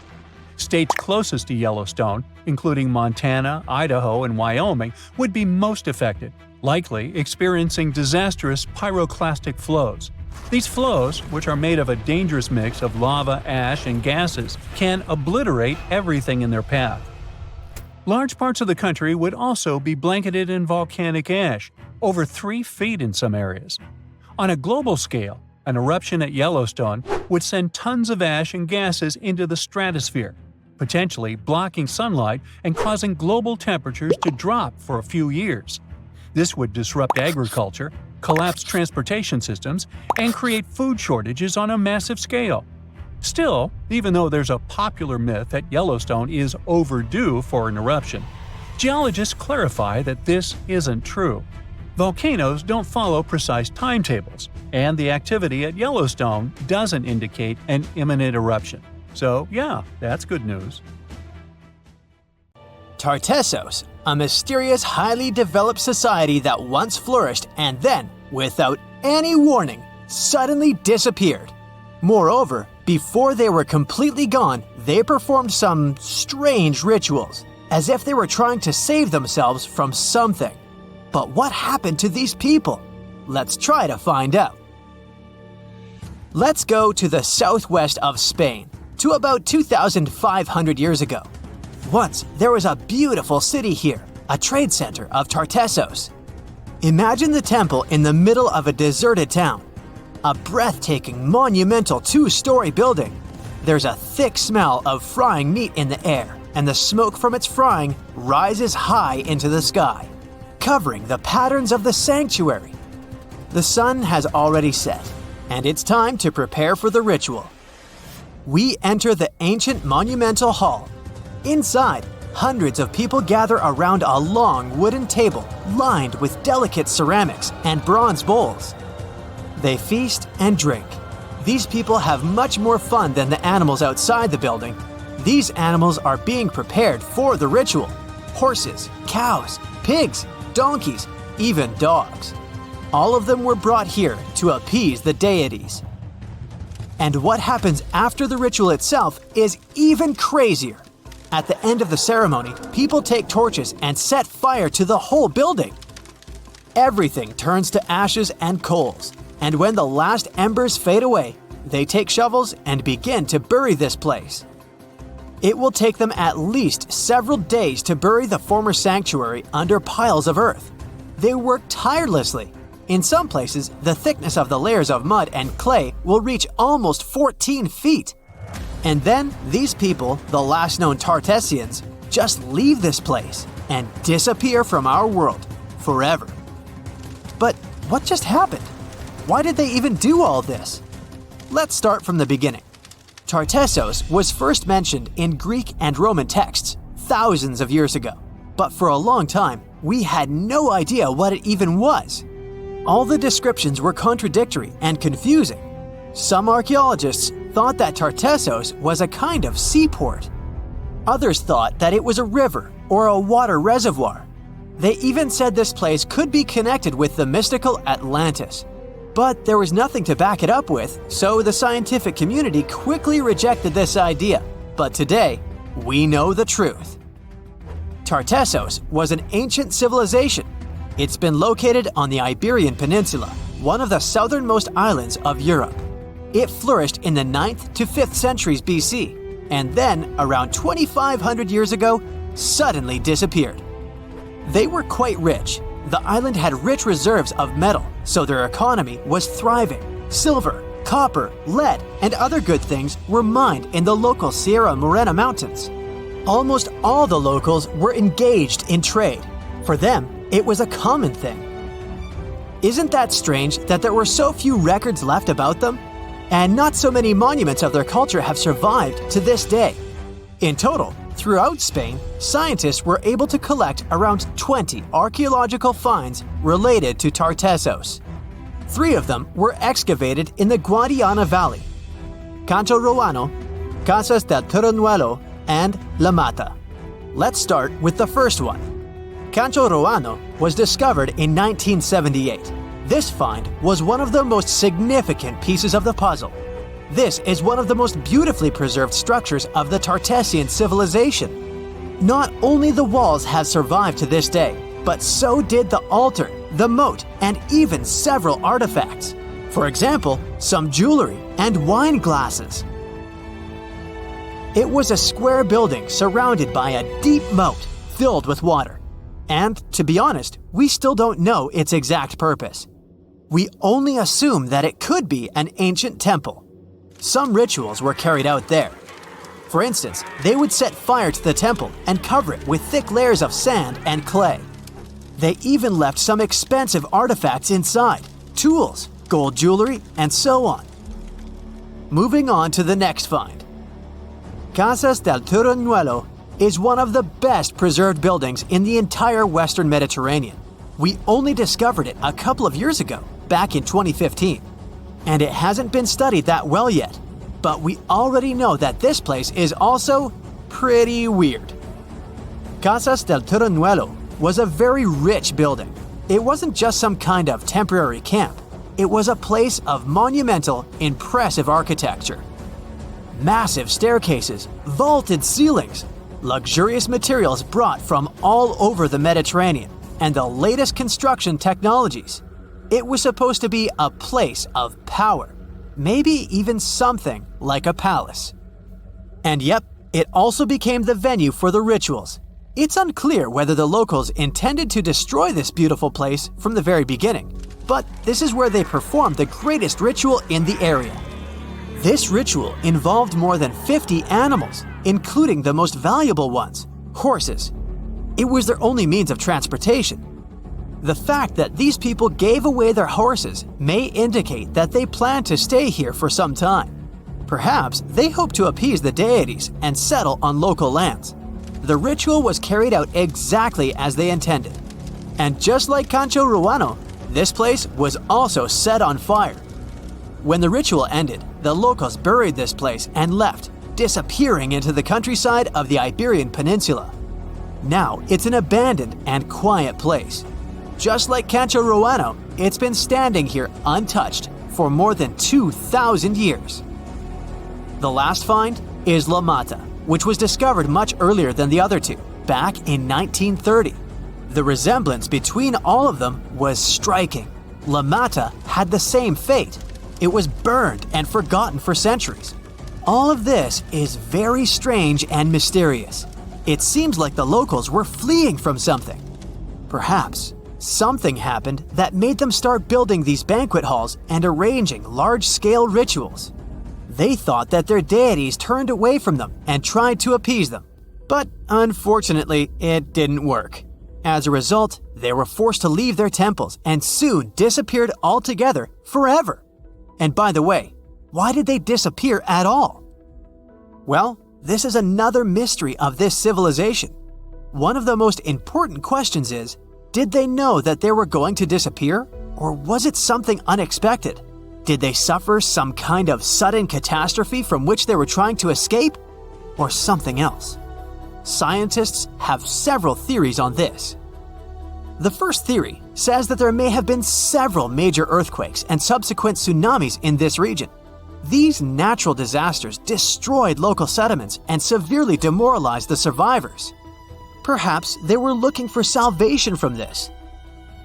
B: States closest to Yellowstone, including Montana, Idaho, and Wyoming, would be most affected, likely experiencing disastrous pyroclastic flows. These flows, which are made of a dangerous mix of lava, ash, and gases, can obliterate everything in their path. Large parts of the country would also be blanketed in volcanic ash, over 3 feet in some areas. On a global scale, an eruption at Yellowstone would send tons of ash and gases into the stratosphere, potentially blocking sunlight and causing global temperatures to drop for a few years. This would disrupt agriculture, collapse transportation systems, and create food shortages on a massive scale. Still, even though there's a popular myth that Yellowstone is overdue for an eruption, geologists clarify that this isn't true. Volcanoes don't follow precise timetables, and the activity at Yellowstone doesn't indicate an imminent eruption. So yeah, that's good news.
A: Tartessos, a mysterious, highly developed society that once flourished and then, without any warning, suddenly disappeared. Moreover, before they were completely gone, they performed some strange rituals, as if they were trying to save themselves from something. But what happened to these people? Let's try to find out. Let's go to the southwest of Spain, to about 2,500 years ago. Once, there was a beautiful city here, a trade center of Tartessos. Imagine the temple in the middle of a deserted town. A breathtaking, monumental 2-story building. There's a thick smell of frying meat in the air, and the smoke from its frying rises high into the sky, covering the patterns of the sanctuary. The sun has already set, and it's time to prepare for the ritual. We enter the ancient monumental hall. Inside, hundreds of people gather around a long wooden table lined with delicate ceramics and bronze bowls. They feast and drink. These people have much more fun than the animals outside the building. These animals are being prepared for the ritual. Horses, cows, pigs, donkeys, even dogs. All of them were brought here to appease the deities. And what happens after the ritual itself is even crazier. At the end of the ceremony, people take torches and set fire to the whole building. Everything turns to ashes and coals. And when the last embers fade away, they take shovels and begin to bury this place. It will take them at least several days to bury the former sanctuary under piles of earth. They work tirelessly. In some places, the thickness of the layers of mud and clay will reach almost 14 feet. And then, these people, the last known Tartessians, just leave this place and disappear from our world forever. But what just happened? Why did they even do all this? Let's start from the beginning. Tartessos was first mentioned in Greek and Roman texts thousands of years ago, but for a long time, we had no idea what it even was. All the descriptions were contradictory and confusing. Some archaeologists thought that Tartessos was a kind of seaport. Others thought that it was a river or a water reservoir. They even said this place could be connected with the mystical Atlantis. But there was nothing to back it up with, so the scientific community quickly rejected this idea. But today, we know the truth. Tartessos was an ancient civilization. It's been located on the Iberian Peninsula, one of the southernmost islands of Europe. It flourished in the 9th to 5th centuries BC, and then, around 2,500 years ago, suddenly disappeared. They were quite rich. The island had rich reserves of metal, so their economy was thriving. Silver, copper, lead, and other good things were mined in the local Sierra Morena mountains. Almost all the locals were engaged in trade. For them, it was a common thing. Isn't that strange that there were so few records left about them? And not so many monuments of their culture have survived to this day. In total, throughout Spain, scientists were able to collect around 20 archaeological finds related to Tartessos. 3 of them were excavated in the Guadiana Valley: Canto Roano, Casas del Turrunuelo, and La Mata. Let's start with the first one. Canto Roano was discovered in 1978. This find was one of the most significant pieces of the puzzle. This is one of the most beautifully preserved structures of the Tartessian civilization. Not only the walls have survived to this day, but so did the altar, the moat, and even several artifacts. For example, some jewelry and wine glasses. It was a square building surrounded by a deep moat, filled with water. And, to be honest, we still don't know its exact purpose. We only assume that it could be an ancient temple. Some rituals were carried out there. For instance, they would set fire to the temple and cover it with thick layers of sand and clay. They even left some expensive artifacts inside, tools, gold jewelry, and so on. Moving on to the next find. Casas del Turruñuelo is one of the best preserved buildings in the entire Western Mediterranean. We only discovered it a couple of years ago, back in 2015. And it hasn't been studied that well yet. But we already know that this place is also pretty weird. Casas del Turruñuelo was a very rich building. It wasn't just some kind of temporary camp. It was a place of monumental, impressive architecture. Massive staircases, vaulted ceilings, luxurious materials brought from all over the Mediterranean, and the latest construction technologies. It was supposed to be a place of power, maybe even something like a palace. And yep, it also became the venue for the rituals. It's unclear whether the locals intended to destroy this beautiful place from the very beginning, but this is where they performed the greatest ritual in the area. This ritual involved more than 50 animals, including the most valuable ones, horses. It was their only means of transportation. The fact that these people gave away their horses may indicate that they planned to stay here for some time. Perhaps they hoped to appease the deities and settle on local lands. The ritual was carried out exactly as they intended. And just like Cancho Ruano, this place was also set on fire. When the ritual ended, the locals buried this place and left, disappearing into the countryside of the Iberian Peninsula. Now it's an abandoned and quiet place. Just like Cancho Ruano, it's been standing here untouched for more than 2,000 years. The last find is La Mata, which was discovered much earlier than the other two, back in 1930. The resemblance between all of them was striking. La Mata had the same fate. It was burned and forgotten for centuries. All of this is very strange and mysterious. It seems like the locals were fleeing from something. Perhaps something happened that made them start building these banquet halls and arranging large-scale rituals. They thought that their deities turned away from them and tried to appease them. But unfortunately, it didn't work. As a result, they were forced to leave their temples and soon disappeared altogether forever. And by the way, why did they disappear at all? Well, this is another mystery of this civilization. One of the most important questions is, did they know that they were going to disappear? Or was it something unexpected? Did they suffer some kind of sudden catastrophe from which they were trying to escape? Or something else? Scientists have several theories on this. The first theory says that there may have been several major earthquakes and subsequent tsunamis in this region. These natural disasters destroyed local settlements and severely demoralized the survivors. Perhaps they were looking for salvation from this.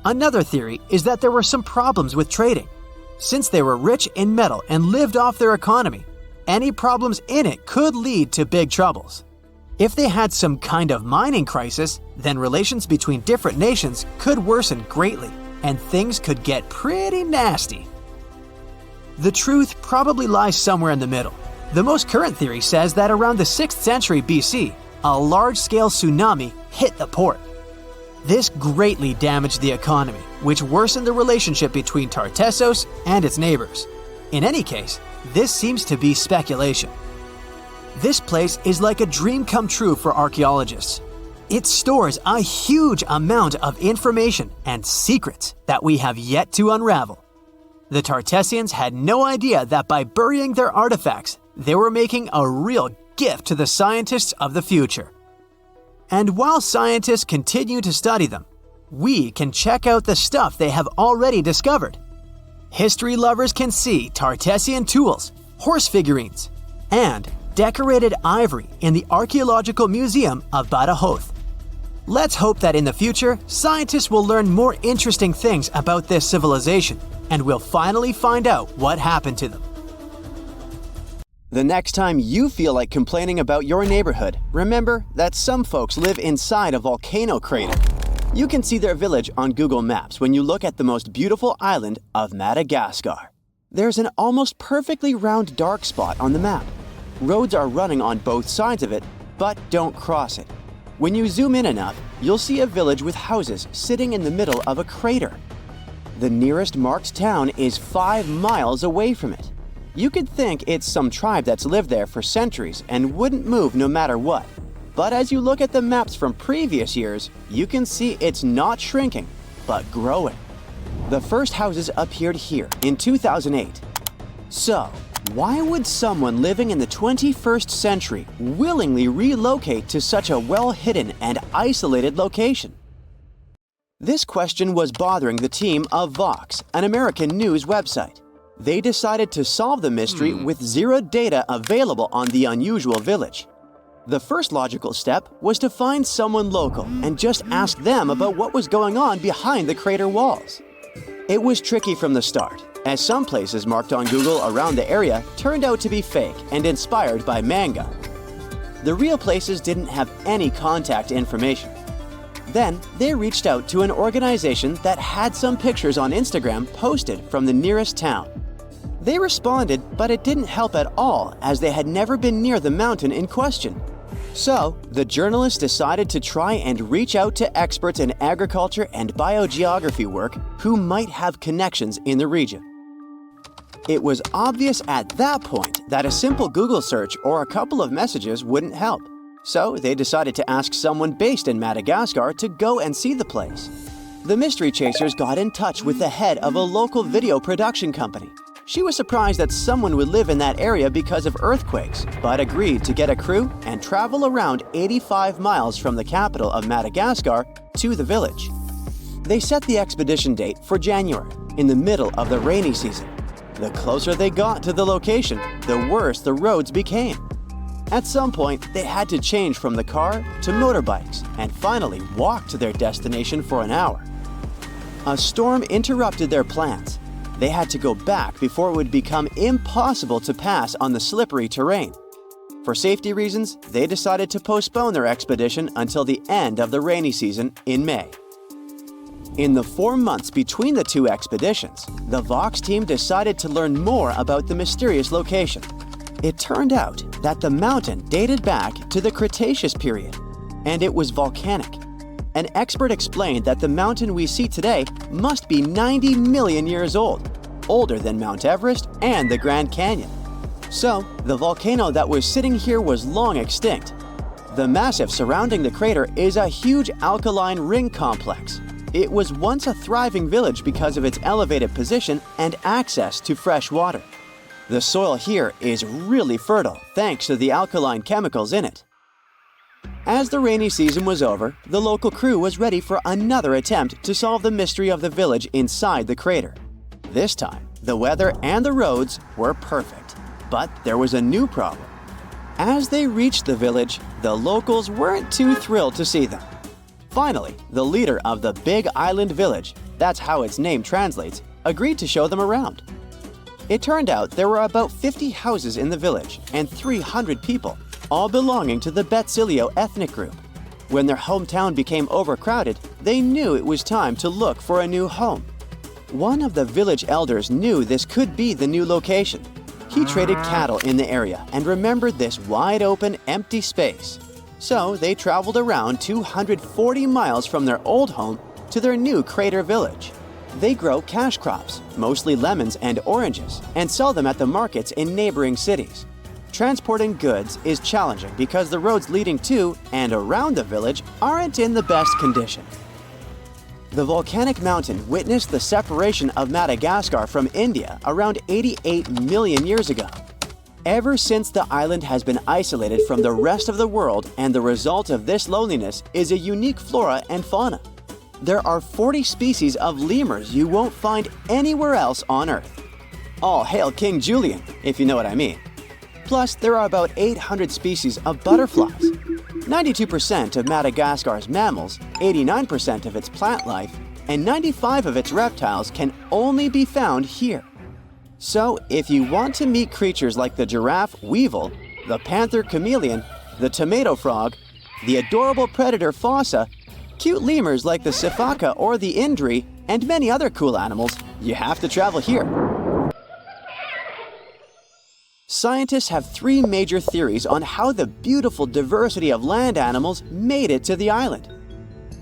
A: Another theory is that there were some problems with trading. Since they were rich in metal and lived off their economy, any problems in it could lead to big troubles. If they had some kind of mining crisis, then relations between different nations could worsen greatly, and things could get pretty nasty. The truth probably lies somewhere in the middle. The most current theory says that around the 6th century BC, a large-scale tsunami hit the port. This greatly damaged the economy, which worsened the relationship between Tartessos and its neighbors. In any case, this seems to be speculation. This place is like a dream come true for archaeologists. It stores a huge amount of information and secrets that we have yet to unravel. The Tartessians had no idea that by burying their artifacts, they were making a real gift to the scientists of the future. And while scientists continue to study them, we can check out the stuff they have already discovered. History lovers can see Tartessian tools, horse figurines, and decorated ivory in the Archaeological Museum of Badajoz. Let's hope that in the future, scientists will learn more interesting things about this civilization, and we'll finally find out what happened to them. The next time you feel like complaining about your neighborhood, remember that some folks live inside a volcano crater. You can see their village on Google Maps when you look at the most beautiful island of Madagascar. There's an almost perfectly round dark spot on the map. Roads are running on both sides of it, but don't cross it. When you zoom in enough, you'll see a village with houses sitting in the middle of a crater. The nearest marked town is 5 miles away from it. You could think it's some tribe that's lived there for centuries and wouldn't move no matter what. But as you look at the maps from previous years, you can see it's not shrinking, but growing. The first houses appeared here in 2008. So, why would someone living in the 21st century willingly relocate to such a well-hidden and isolated location? This question was bothering the team of Vox, an American news website. They decided to solve the mystery with zero data available on the unusual village. The first logical step was to find someone local and just ask them about what was going on behind the crater walls. It was tricky from the start, as some places marked on Google around the area turned out to be fake and inspired by manga. The real places didn't have any contact information. Then, they reached out to an organization that had some pictures on Instagram posted from the nearest town. They responded, but it didn't help at all as they had never been near the mountain in question. So, the journalists decided to try and reach out to experts in agriculture and biogeography work who might have connections in the region. It was obvious at that point that a simple Google search or a couple of messages wouldn't help. So, they decided to ask someone based in Madagascar to go and see the place. The mystery chasers got in touch with the head of a local video production company. She was surprised that someone would live in that area because of earthquakes, but agreed to get a crew and travel around 85 miles from the capital of Madagascar to the village. They set the expedition date for January, in the middle of the rainy season. The closer they got to the location, the worse the roads became. At some point, they had to change from the car to motorbikes and finally walk to their destination for an hour. A storm interrupted their plans. They had to go back before it would become impossible to pass on the slippery terrain. For safety reasons, they decided to postpone their expedition until the end of the rainy season in May. In the 4 months between the two expeditions, the Vox team decided to learn more about the mysterious location. It turned out that the mountain dated back to the Cretaceous period, and it was volcanic. An expert explained that the mountain we see today must be 90 million years old, older than Mount Everest and the Grand Canyon. So, the volcano that was sitting here was long extinct. The massif surrounding the crater is a huge alkaline ring complex. It was once a thriving village because of its elevated position and access to fresh water. The soil here is really fertile thanks to the alkaline chemicals in it. As the rainy season was over, the local crew was ready for another attempt to solve the mystery of the village inside the crater. This time, the weather and the roads were perfect. But there was a new problem. As they reached the village, the locals weren't too thrilled to see them. Finally, the leader of the Big Island Village, that's how its name translates, agreed to show them around. It turned out there were about 50 houses in the village and 300 people, all belonging to the Betsilio ethnic group. When their hometown became overcrowded, they knew it was time to look for a new home. One of the village elders knew this could be the new location. He traded cattle in the area and remembered this wide-open, empty space. So they traveled around 240 miles from their old home to their new crater village. They grow cash crops, mostly lemons and oranges, and sell them at the markets in neighboring cities. Transporting goods is challenging because the roads leading to and around the village aren't in the best condition. The volcanic mountain witnessed the separation of Madagascar from India around 88 million years ago. Ever since, the island has been isolated from the rest of the world, and the result of this loneliness is a unique flora and fauna. There are 40 species of lemurs you won't find anywhere else on Earth. All hail King Julian, if you know what I mean. Plus, there are about 800 species of butterflies. 92% of Madagascar's mammals, 89% of its plant life, and 95% of its reptiles can only be found here. So, if you want to meet creatures like the giraffe weevil, the panther chameleon, the tomato frog, the adorable predator fossa, cute lemurs like the sifaka or the indri, and many other cool animals, you have to travel here. Scientists have three major theories on how the beautiful diversity of land animals made it to the island.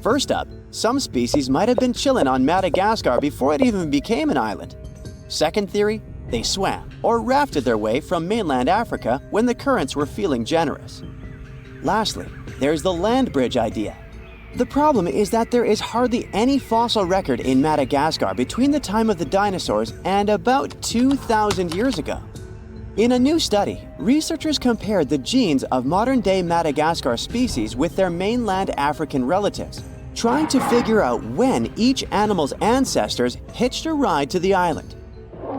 A: First up, some species might have been chilling on Madagascar before it even became an island. Second theory, they swam or rafted their way from mainland Africa when the currents were feeling generous. Lastly, there's the land bridge idea. The problem is that there is hardly any fossil record in Madagascar between the time of the dinosaurs and about 2,000 years ago. In a new study, researchers compared the genes of modern-day Madagascar species with their mainland African relatives, trying to figure out when each animal's ancestors hitched a ride to the island.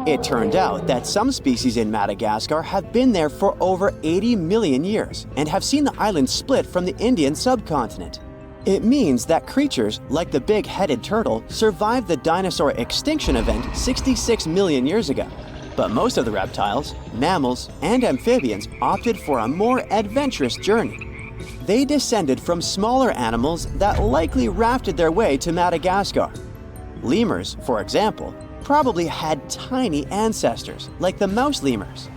A: It turned out that some species in Madagascar have been there for over 80 million years and have seen the island split from the Indian subcontinent. It means that creatures like the big-headed turtle survived the dinosaur extinction event 66 million years ago. But most of the reptiles, mammals, and amphibians opted for a more adventurous journey. They descended from smaller animals that likely rafted their way to Madagascar. Lemurs, for example, probably had tiny ancestors, like the mouse lemurs.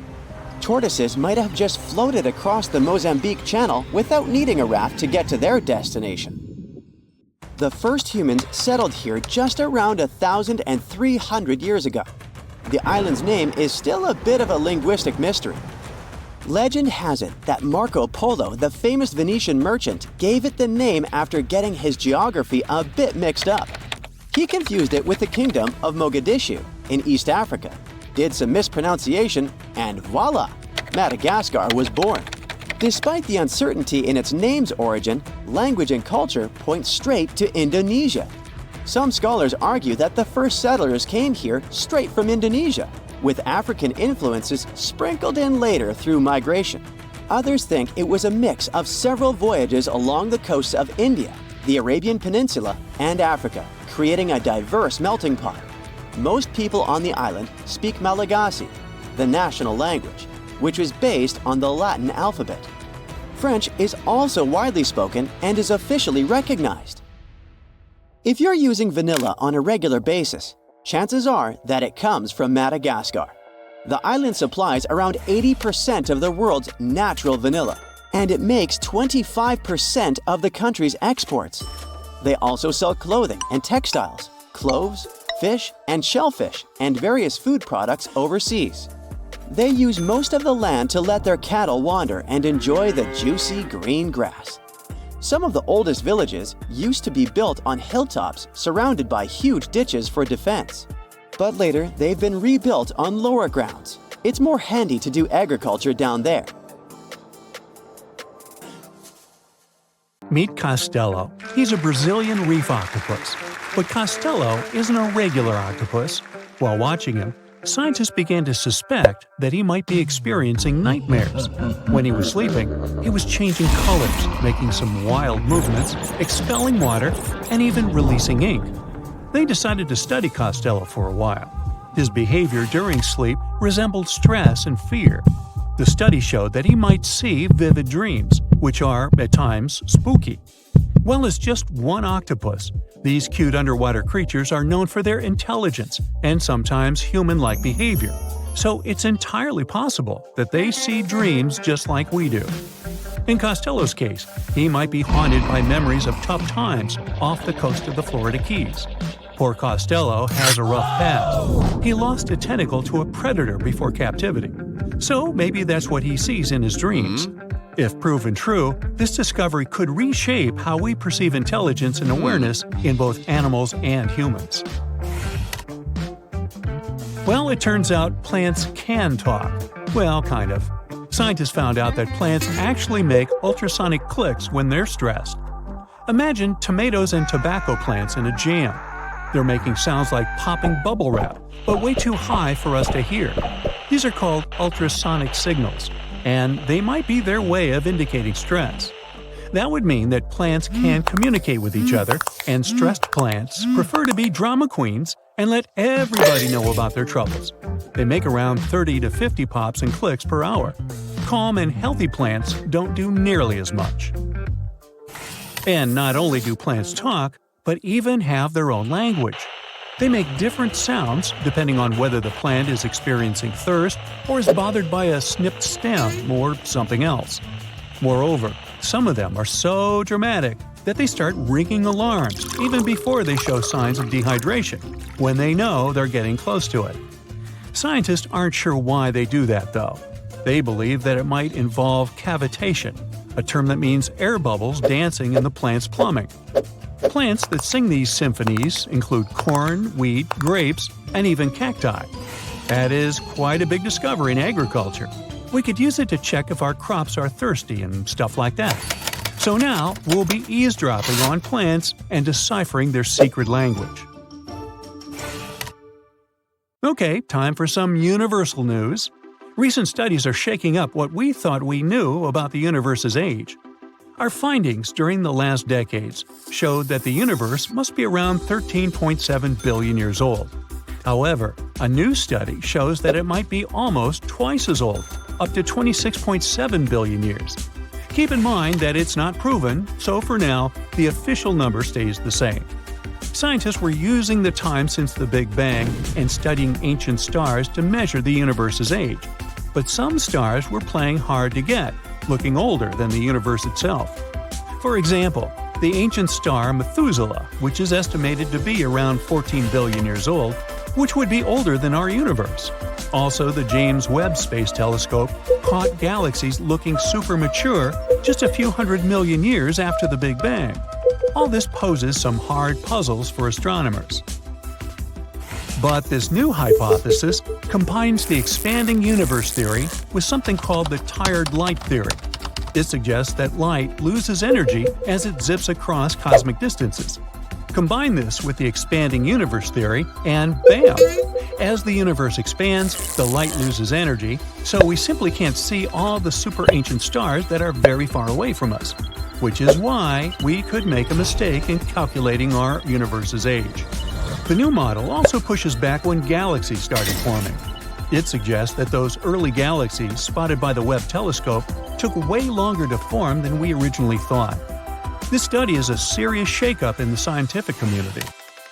A: Tortoises might have just floated across the Mozambique Channel without needing a raft to get to their destination. The first humans settled here just around 1,300 years ago. The island's name is still a bit of a linguistic mystery. Legend has it that Marco Polo, the famous Venetian merchant, gave it the name after getting his geography a bit mixed up. He confused it with the kingdom of Mogadishu in East Africa, did some mispronunciation, and voila, Madagascar was born. Despite the uncertainty in its name's origin, language and culture point straight to Indonesia. Some scholars argue that the first settlers came here straight from Indonesia, with African influences sprinkled in later through migration. Others think it was a mix of several voyages along the coasts of India, the Arabian Peninsula, and Africa, creating a diverse melting pot. Most people on the island speak Malagasy, the national language, which is based on the Latin alphabet. French is also widely spoken and is officially recognized. If you're using vanilla on a regular basis, chances are that it comes from Madagascar. The island supplies around 80% of the world's natural vanilla, and it makes 25% of the country's exports. They also sell clothing and textiles, cloves, fish and shellfish, and various food products overseas. They use most of the land to let their cattle wander and enjoy the juicy green grass. Some of the oldest villages used to be built on hilltops surrounded by huge ditches for defense. But later, they've been rebuilt on lower grounds. It's more handy to do agriculture down there.
B: Meet Costello. He's a Brazilian reef octopus. But Costello isn't a regular octopus. While watching him, scientists began to suspect that he might be experiencing nightmares. When he was sleeping, he was changing colors, making some wild movements, expelling water, and even releasing ink. They decided to study Costello for a while. His behavior during sleep resembled stress and fear. The study showed that he might see vivid dreams, which are, at times, spooky. Well, as just one octopus, these cute underwater creatures are known for their intelligence and sometimes human-like behavior, so it's entirely possible that they see dreams just like we do. In Costello's case, he might be haunted by memories of tough times off the coast of the Florida Keys. Poor Costello has a rough past. He lost a tentacle to a predator before captivity, so maybe that's what he sees in his dreams. If proven true, this discovery could reshape how we perceive intelligence and awareness in both animals and humans. Well, it turns out plants can talk. Well, kind of. Scientists found out that plants actually make ultrasonic clicks when they're stressed. Imagine tomatoes and tobacco plants in a jam. They're making sounds like popping bubble wrap, but way too high for us to hear. These are called ultrasonic signals, and they might be their way of indicating stress. That would mean that plants can communicate with each other, and stressed plants prefer to be drama queens and let everybody know about their troubles. They make around 30 to 50 pops and clicks per hour. Calm and healthy plants don't do nearly as much. And not only do plants talk, but even have their own language. They make different sounds depending on whether the plant is experiencing thirst or is bothered by a snipped stem or something else. Moreover, some of them are so dramatic that they start ringing alarms even before they show signs of dehydration, when they know they're getting close to it. Scientists aren't sure why they do that, though. They believe that it might involve cavitation, a term that means air bubbles dancing in the plant's plumbing. Plants that sing these symphonies include corn, wheat, grapes, and even cacti. That is quite a big discovery in agriculture. We could use it to check if our crops are thirsty and stuff like that. So now we'll be eavesdropping on plants and deciphering their secret language. Okay, time for some universal news. Recent studies are shaking up what we thought we knew about the universe's age. Our findings during the last decades showed that the universe must be around 13.7 billion years old. However, a new study shows that it might be almost twice as old, up to 26.7 billion years. Keep in mind that it's not proven, so for now, the official number stays the same. Scientists were using the time since the Big Bang and studying ancient stars to measure the universe's age. But some stars were playing hard to get, looking older than the universe itself. For example, the ancient star Methuselah, which is estimated to be around 14 billion years old, which would be older than our universe. Also, the James Webb Space Telescope caught galaxies looking super mature just a few hundred million years after the Big Bang. All this poses some hard puzzles for astronomers. But this new hypothesis combines the expanding universe theory with something called the tired light theory. It suggests that light loses energy as it zips across cosmic distances. Combine this with the expanding universe theory, and bam! As the universe expands, the light loses energy, so we simply can't see all the super ancient stars that are very far away from us, which is why we could make a mistake in calculating our universe's age. The new model also pushes back when galaxies started forming. It suggests that those early galaxies spotted by the Webb telescope took way longer to form than we originally thought. This study is a serious shakeup in the scientific community.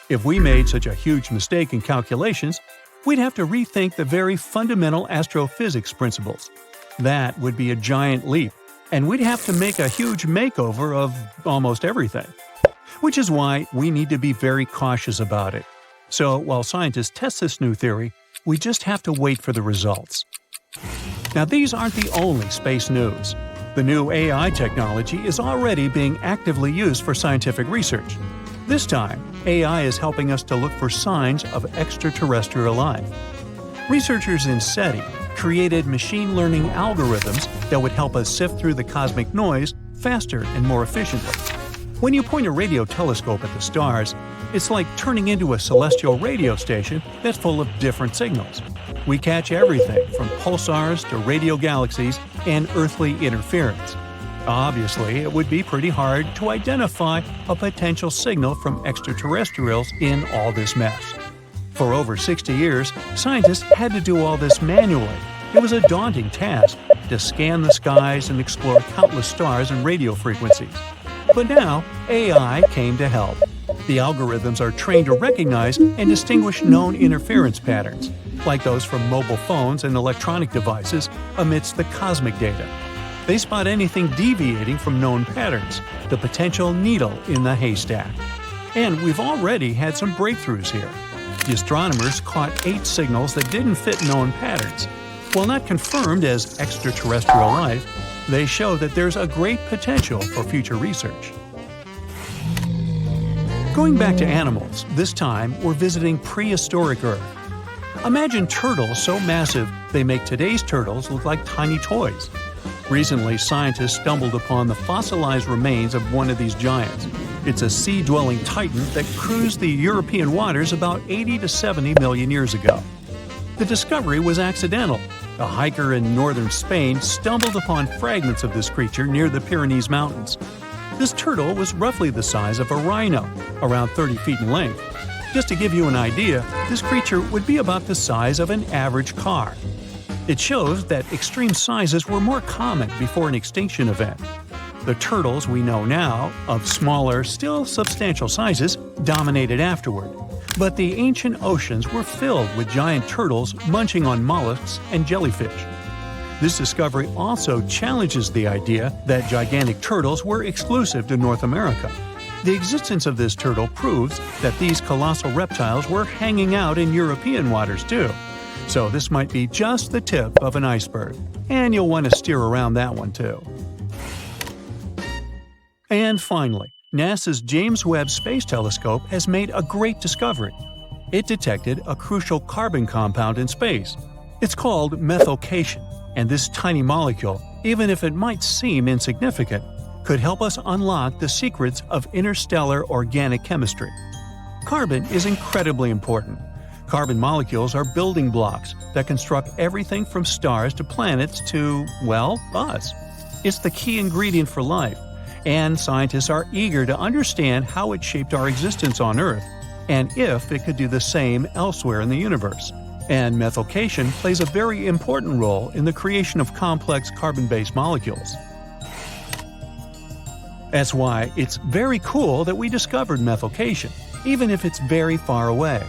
B: If we made such a huge mistake in calculations, we'd have to rethink the very fundamental astrophysics principles. That would be a giant leap, and we'd have to make a huge makeover of almost everything. Which is why we need to be very cautious about it. So while scientists test this new theory, we just have to wait for the results. Now, these aren't the only space news. The new AI technology is already being actively used for scientific research. This time, AI is helping us to look for signs of extraterrestrial life. Researchers in SETI created machine learning algorithms that would help us sift through the cosmic noise faster and more efficiently. When you point a radio telescope at the stars, it's like turning into a celestial radio station that's full of different signals. We catch everything from pulsars to radio galaxies and earthly interference. Obviously, it would be pretty hard to identify a potential signal from extraterrestrials in all this mess. For over 60 years, scientists had to do all this manually. It was a daunting task to scan the skies and explore countless stars and radio frequencies. But now, AI came to help. The algorithms are trained to recognize and distinguish known interference patterns, like those from mobile phones and electronic devices amidst the cosmic data. They spot anything deviating from known patterns, the potential needle in the haystack. And we've already had some breakthroughs here. The astronomers caught 8 signals that didn't fit known patterns. While not confirmed as extraterrestrial life, they show that there's a great potential for future research. Going back to animals, this time we're visiting prehistoric Earth. Imagine turtles so massive they make today's turtles look like tiny toys. Recently, scientists stumbled upon the fossilized remains of one of these giants. It's a sea-dwelling titan that cruised the European waters about 80 to 70 million years ago. The discovery was accidental. A hiker in northern Spain stumbled upon fragments of this creature near the Pyrenees Mountains. This turtle was roughly the size of a rhino, around 30 feet in length. Just to give you an idea, this creature would be about the size of an average car. It shows that extreme sizes were more common before an extinction event. The turtles we know now, of smaller, still substantial sizes, dominated afterward. But the ancient oceans were filled with giant turtles munching on mollusks and jellyfish. This discovery also challenges the idea that gigantic turtles were exclusive to North America. The existence of this turtle proves that these colossal reptiles were hanging out in European waters too. So this might be just the tip of an iceberg, and you'll want to steer around that one too. And finally, NASA's James Webb Space Telescope has made a great discovery. It detected a crucial carbon compound in space. It's called methylcation, and this tiny molecule, even if it might seem insignificant, could help us unlock the secrets of interstellar organic chemistry. Carbon is incredibly important. Carbon molecules are building blocks that construct everything from stars to planets to, well, us. It's the key ingredient for life, and scientists are eager to understand how it shaped our existence on Earth, and if it could do the same elsewhere in the universe. And methylcation plays a very important role in the creation of complex carbon-based molecules. That's why it's very cool that we discovered methylcation, even if it's very far away.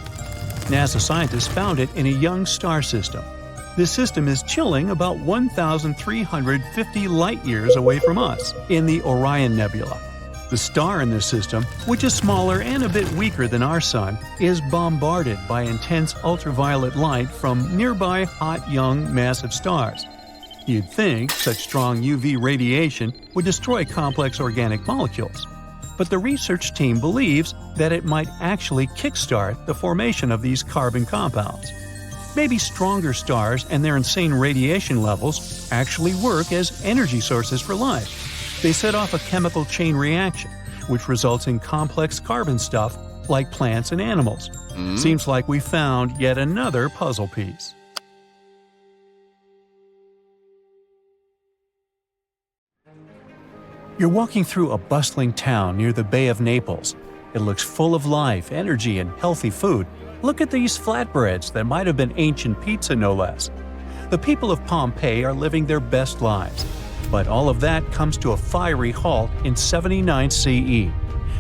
B: NASA scientists found it in a young star system. This system is chilling about 1,350 light-years away from us, in the Orion Nebula. The star in this system, which is smaller and a bit weaker than our Sun, is bombarded by intense ultraviolet light from nearby hot, young, massive stars. You'd think such strong UV radiation would destroy complex organic molecules. But the research team believes that it might actually kickstart the formation of these carbon compounds. Maybe stronger stars and their insane radiation levels actually work as energy sources for life. They set off a chemical chain reaction, which results in complex carbon stuff like plants and animals. Seems like we found yet another puzzle piece. You're walking through a bustling town near the Bay of Naples. It looks full of life, energy, and healthy food. Look at these flatbreads that might have been ancient pizza, no less. The people of Pompeii are living their best lives. But all of that comes to a fiery halt in 79 CE.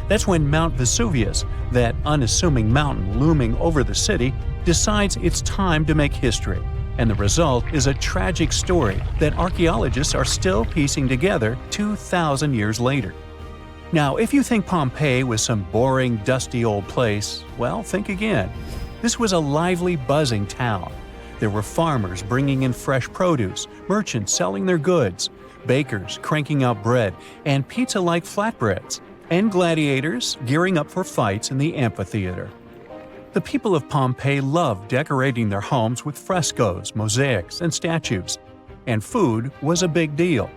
B: That's when Mount Vesuvius, that unassuming mountain looming over the city, decides it's time to make history. And the result is a tragic story that archaeologists are still piecing together 2,000 years later. Now, if you think Pompeii was some boring, dusty old place, well, think again. This was a lively, buzzing town. There were farmers bringing in fresh produce, merchants selling their goods, bakers cranking out bread and pizza-like flatbreads, and gladiators gearing up for fights in the amphitheater. The people of Pompeii loved decorating their homes with frescoes, mosaics, and statues. And food was a big deal.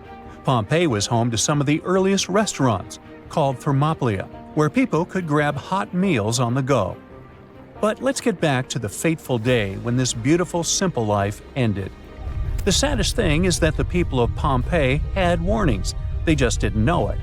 B: Pompeii was home to some of the earliest restaurants, called Thermopylae, where people could grab hot meals on the go. But let's get back to the fateful day when this beautiful, simple life ended. The saddest thing is that the people of Pompeii had warnings. They just didn't know it.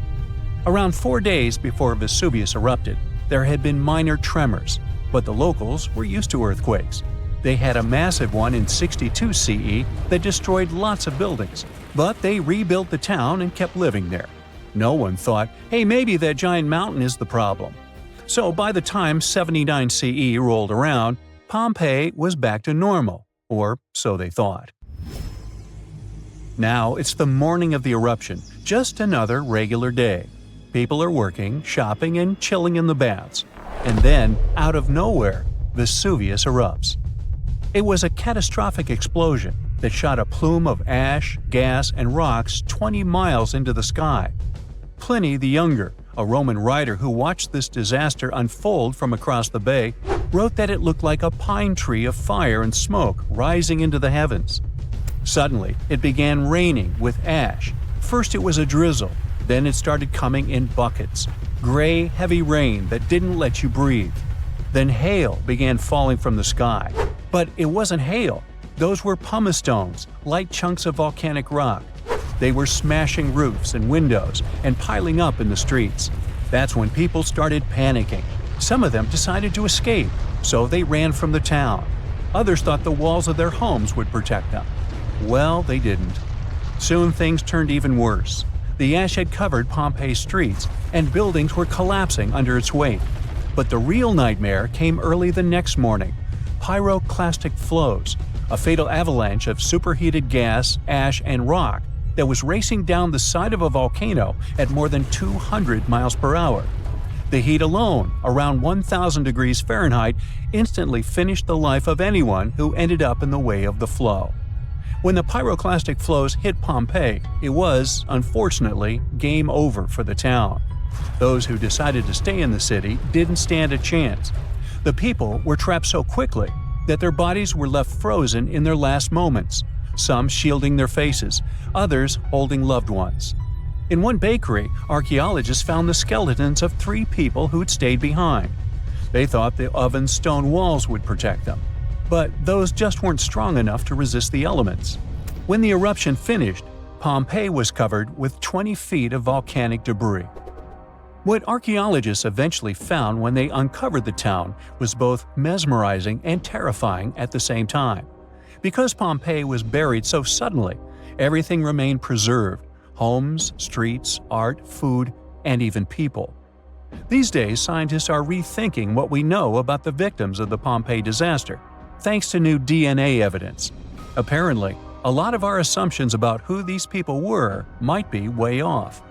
B: Around 4 days before Vesuvius erupted, there had been minor tremors. But the locals were used to earthquakes. They had a massive one in 62 CE that destroyed lots of buildings, but they rebuilt the town and kept living there. No one thought, hey, maybe that giant mountain is the problem. So by the time 79 CE rolled around, Pompeii was back to normal, or so they thought. Now it's the morning of the eruption, just another regular day. People are working, shopping, and chilling in the baths. And then, out of nowhere, Vesuvius erupts. It was a catastrophic explosion that shot a plume of ash, gas, and rocks 20 miles into the sky. Pliny the Younger, a Roman writer who watched this disaster unfold from across the bay, wrote that it looked like a pine tree of fire and smoke rising into the heavens. Suddenly, it began raining with ash. First it was a drizzle, then it started coming in buckets. Gray, heavy rain that didn't let you breathe. Then hail began falling from the sky. But it wasn't hail. Those were pumice stones, light chunks of volcanic rock. They were smashing roofs and windows and piling up in the streets. That's when people started panicking. Some of them decided to escape, so they ran from the town. Others thought the walls of their homes would protect them. Well, they didn't. Soon things turned even worse. The ash had covered Pompeii's streets, and buildings were collapsing under its weight. But the real nightmare came early the next morning. Pyroclastic flows, a fatal avalanche of superheated gas, ash, and rock that was racing down the side of a volcano at more than 200 miles per hour. The heat alone, around 1,000 degrees Fahrenheit, instantly finished the life of anyone who ended up in the way of the flow. When the pyroclastic flows hit Pompeii, it was, unfortunately, game over for the town. Those who decided to stay in the city didn't stand a chance. The people were trapped so quickly that their bodies were left frozen in their last moments, some shielding their faces, others holding loved ones. In one bakery, archaeologists found the skeletons of 3 people who'd stayed behind. They thought the oven's stone walls would protect them. But those just weren't strong enough to resist the elements. When the eruption finished, Pompeii was covered with 20 feet of volcanic debris. What archaeologists eventually found when they uncovered the town was both mesmerizing and terrifying at the same time. Because Pompeii was buried so suddenly, everything remained preserved: homes, streets, art, food, and even people. These days, scientists are rethinking what we know about the victims of the Pompeii disaster, thanks to new DNA evidence. Apparently, a lot of our assumptions about who these people were might be way off.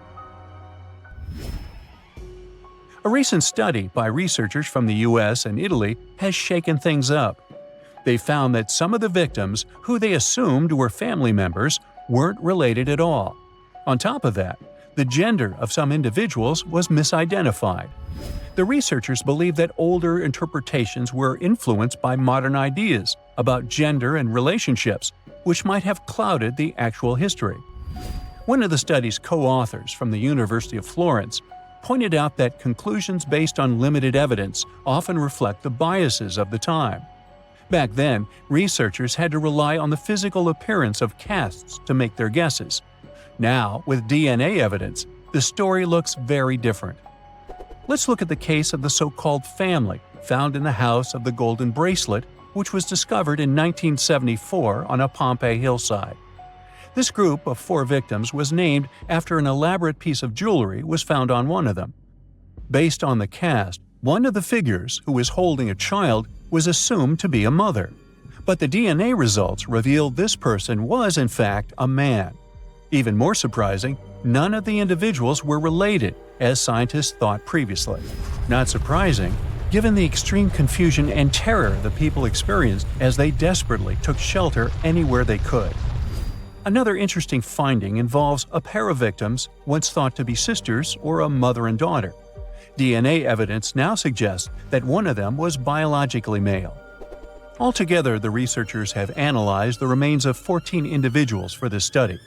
B: A recent study by researchers from the US and Italy has shaken things up. They found that some of the victims, who they assumed were family members, weren't related at all. On top of that, the gender of some individuals was misidentified. The researchers believe that older interpretations were influenced by modern ideas about gender and relationships, which might have clouded the actual history. One of the study's co-authors from the University of Florence pointed out that conclusions based on limited evidence often reflect the biases of the time. Back then, researchers had to rely on the physical appearance of casts to make their guesses. Now, with DNA evidence, the story looks very different. Let's look at the case of the so-called family found in the House of the Golden Bracelet, which was discovered in 1974 on a Pompeii hillside. This group of 4 victims was named after an elaborate piece of jewelry was found on one of them. Based on the cast, one of the figures, who was holding a child, was assumed to be a mother. But the DNA results revealed this person was, in fact, a man. Even more surprising, none of the individuals were related, as scientists thought previously. Not surprising, given the extreme confusion and terror the people experienced as they desperately took shelter anywhere they could. Another interesting finding involves a pair of victims once thought to be sisters or a mother and daughter. DNA evidence now suggests that one of them was biologically male. Altogether, the researchers have analyzed the remains of 14 individuals for this study,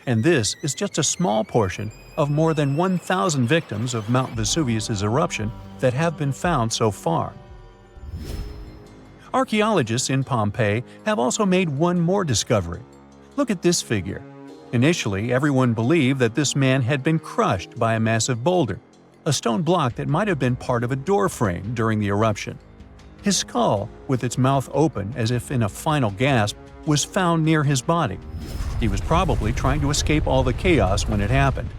B: and this is just a small portion of more than 1,000 victims of Mount Vesuvius' eruption that have been found so far. Archaeologists in Pompeii have also made one more discovery. Look at this figure. Initially, everyone believed that this man had been crushed by a massive boulder, a stone block that might have been part of a door frame during the eruption. His skull, with its mouth open as if in a final gasp, was found near his body. He was probably trying to escape all the chaos when it happened.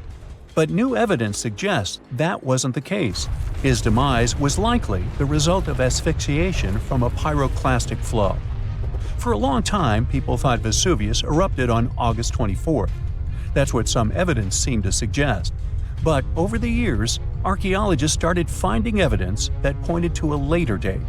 B: But new evidence suggests that wasn't the case. His demise was likely the result of asphyxiation from a pyroclastic flow. For a long time, people thought Vesuvius erupted on August 24th. That's what some evidence seemed to suggest. But over the years, archaeologists started finding evidence that pointed to a later date.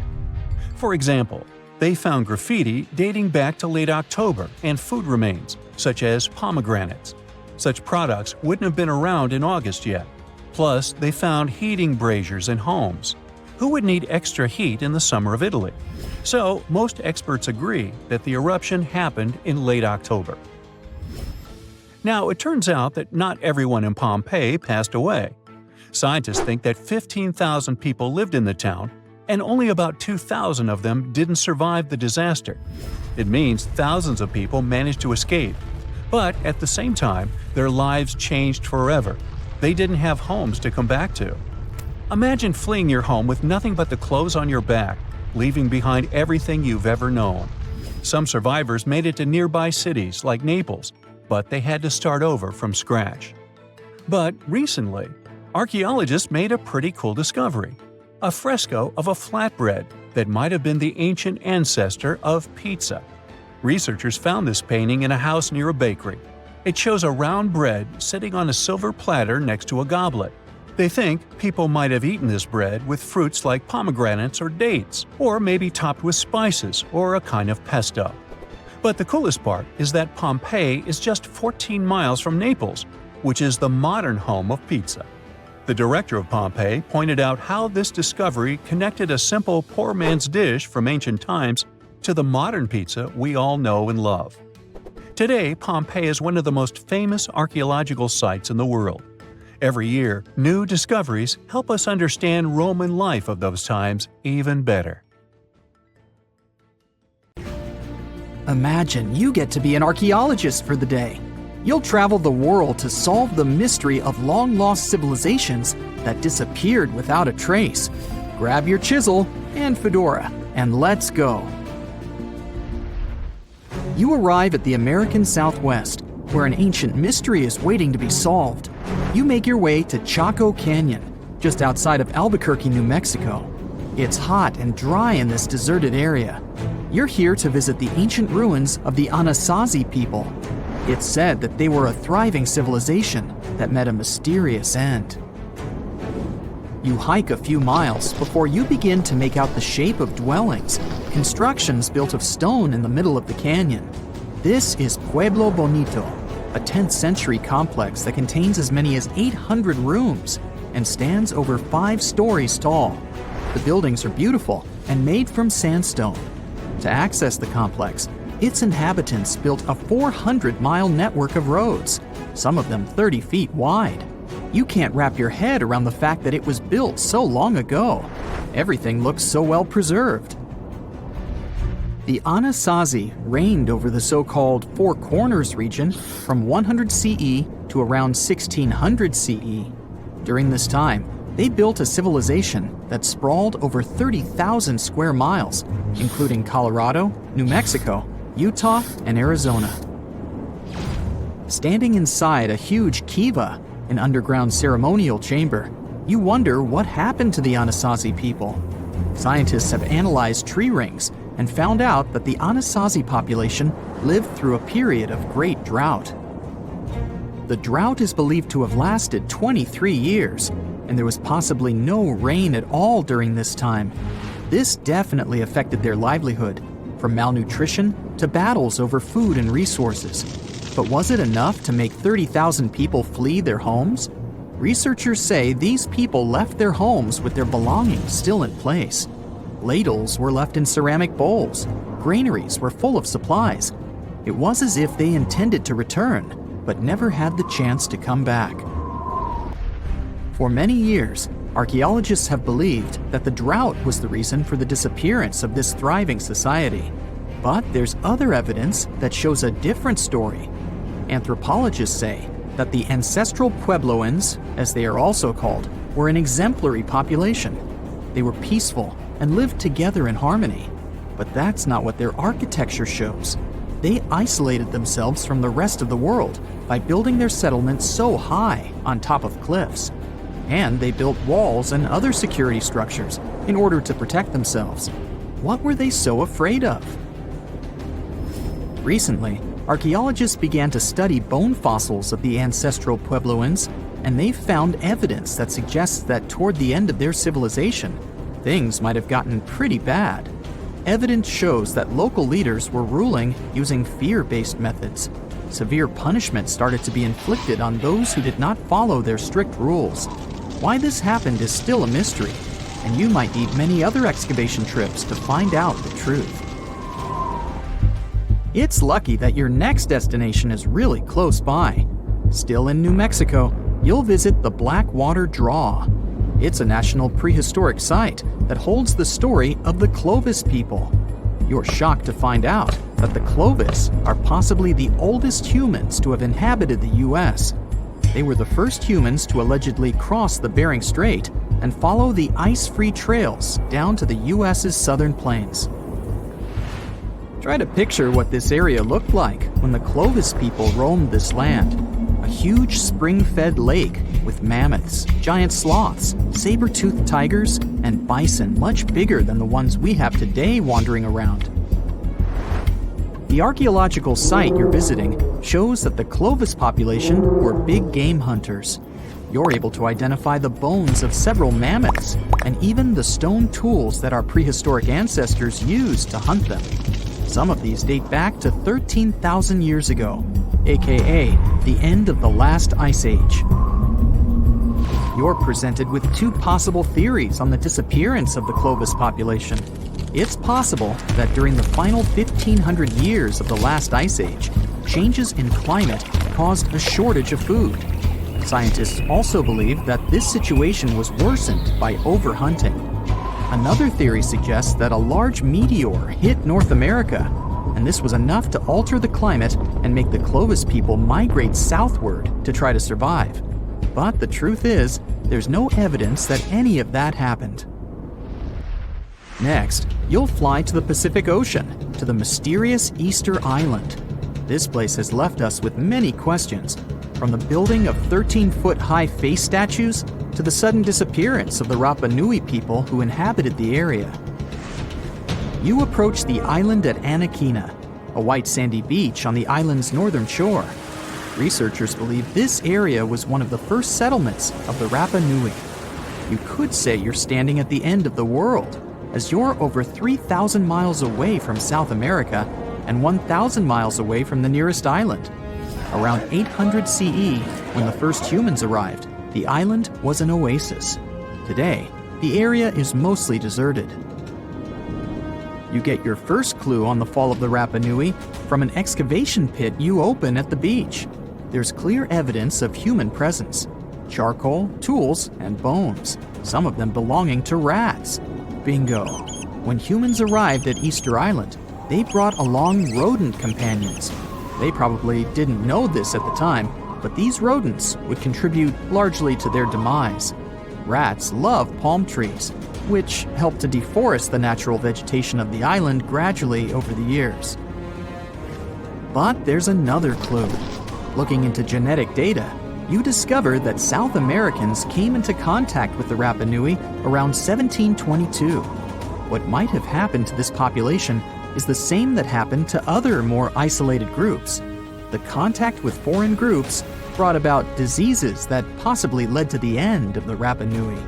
B: For example, they found graffiti dating back to late October and food remains, such as pomegranates. Such products wouldn't have been around in August yet. Plus, they found heating braziers in homes. Who would need extra heat in the summer of Italy? So, most experts agree that the eruption happened in late October. Now, it turns out that not everyone in Pompeii passed away. Scientists think that 15,000 people lived in the town, and only about 2,000 of them didn't survive the disaster. It means thousands of people managed to escape. But at the same time, their lives changed forever. They didn't have homes to come back to. Imagine fleeing your home with nothing but the clothes on your back, leaving behind everything you've ever known. Some survivors made it to nearby cities like Naples, but they had to start over from scratch. But recently, archaeologists made a pretty cool discovery: a fresco of a flatbread that might have been the ancient ancestor of pizza. Researchers found this painting in a house near a bakery. It shows a round bread sitting on a silver platter next to a goblet. They think people might have eaten this bread with fruits like pomegranates or dates, or maybe topped with spices or a kind of pesto. But the coolest part is that Pompeii is just 14 miles from Naples, which is the modern home of pizza. The director of Pompeii pointed out how this discovery connected a simple poor man's dish from ancient times to the modern pizza we all know and love. Today, Pompeii is one of the most famous archaeological sites in the world. Every year, new discoveries help us understand Roman life of those times even better.
C: Imagine you get to be an archaeologist for the day. You'll travel the world to solve the mystery of long-lost civilizations that disappeared without a trace. Grab your chisel and fedora, and let's go. You arrive at the American Southwest, where an ancient mystery is waiting to be solved. You make your way to Chaco Canyon, just outside of Albuquerque, New Mexico. It's hot and dry in this deserted area. You're here to visit the ancient ruins of the Anasazi people. It's said that they were a thriving civilization that met a mysterious end. You hike a few miles before you begin to make out the shape of dwellings, constructions built of stone in the middle of the canyon. This is Pueblo Bonito, a 10th century complex that contains as many as 800 rooms and stands over 5 stories tall. The buildings are beautiful and made from sandstone. To access the complex, its inhabitants built a 400-mile network of roads, some of them 30 feet wide. You can't wrap your head around the fact that it was built so long ago. Everything looks so well preserved. The Anasazi reigned over the so-called Four Corners region from 100 CE to around 1600 CE. During this time, they built a civilization that sprawled over 30,000 square miles, including Colorado, New Mexico, Utah, and Arizona. Standing inside a huge kiva, an underground ceremonial chamber, you wonder what happened to the Anasazi people. Scientists have analyzed tree rings and found out that the Anasazi population lived through a period of great drought. The drought is believed to have lasted 23 years, and there was possibly no rain at all during this time. This definitely affected their livelihood, from malnutrition to battles over food and resources. But was it enough to make 30,000 people flee their homes? Researchers say these people left their homes with their belongings still in place. Ladles were left in ceramic bowls. Granaries were full of supplies. It was as if they intended to return, but never had the chance to come back. For many years, archaeologists have believed that the drought was the reason for the disappearance of this thriving society. But there's other evidence that shows a different story. Anthropologists say that the ancestral Puebloans, as they are also called, were an exemplary population. They were peaceful and lived together in harmony. But that's not what their architecture shows. They isolated themselves from the rest of the world by building their settlements so high on top of cliffs. And they built walls and other security structures in order to protect themselves. What were they so afraid of? Recently, archaeologists began to study bone fossils of the ancestral Puebloans, and they found evidence that suggests that toward the end of their civilization, things might have gotten pretty bad. Evidence shows that local leaders were ruling using fear-based methods. Severe punishment started to be inflicted on those who did not follow their strict rules. Why this happened is still a mystery, and you might need many other excavation trips to find out the truth. It's lucky that your next destination is really close by. Still in New Mexico, you'll visit the Blackwater Draw. It's a national prehistoric site that holds the story of the Clovis people. You're shocked to find out that the Clovis are possibly the oldest humans to have inhabited the U.S. They were the first humans to allegedly cross the Bering Strait and follow the ice-free trails down to the US's southern plains. Try to picture what this area looked like when the Clovis people roamed this land. A huge spring-fed lake with mammoths, giant sloths, saber-toothed tigers, and bison much bigger than the ones we have today wandering around. The archaeological site you're visiting shows that the Clovis population were big game hunters. You're able to identify the bones of several mammoths and even the stone tools that our prehistoric ancestors used to hunt them. Some of these date back to 13,000 years ago, aka the end of the last ice age. You're presented with two possible theories on the disappearance of the Clovis population. It's possible that during the final 1,500 years of the last ice age, changes in climate caused a shortage of food. Scientists also believe that this situation was worsened by overhunting. Another theory suggests that a large meteor hit North America, and this was enough to alter the climate and make the Clovis people migrate southward to try to survive. But the truth is, there's no evidence that any of that happened. Next, you'll fly to the Pacific Ocean, to the mysterious Easter Island. This place has left us with many questions, from the building of 13-foot-high face statues to the sudden disappearance of the Rapa Nui people who inhabited the area. You approach the island at Anakina, a white sandy beach on the island's northern shore. Researchers believe this area was one of the first settlements of the Rapa Nui. You could say you're standing at the end of the world, as you're over 3,000 miles away from South America and 1,000 miles away from the nearest island. Around 800 CE, when the first humans arrived, the island was an oasis. Today, the area is mostly deserted. You get your first clue on the fall of the Rapa Nui from an excavation pit you open at the beach. There's clear evidence of human presence: charcoal, tools, and bones, some of them belonging to rats. Bingo! When humans arrived at Easter Island, they brought along rodent companions. They probably didn't know this at the time, but these rodents would contribute largely to their demise. Rats love palm trees, which helped to deforest the natural vegetation of the island gradually over the years. But there's another clue. Looking into genetic data, you discover that South Americans came into contact with the Rapa Nui around 1722. What might have happened to this population is the same that happened to other more isolated groups. The contact with foreign groups brought about diseases that possibly led to the end of the Rapa Nui.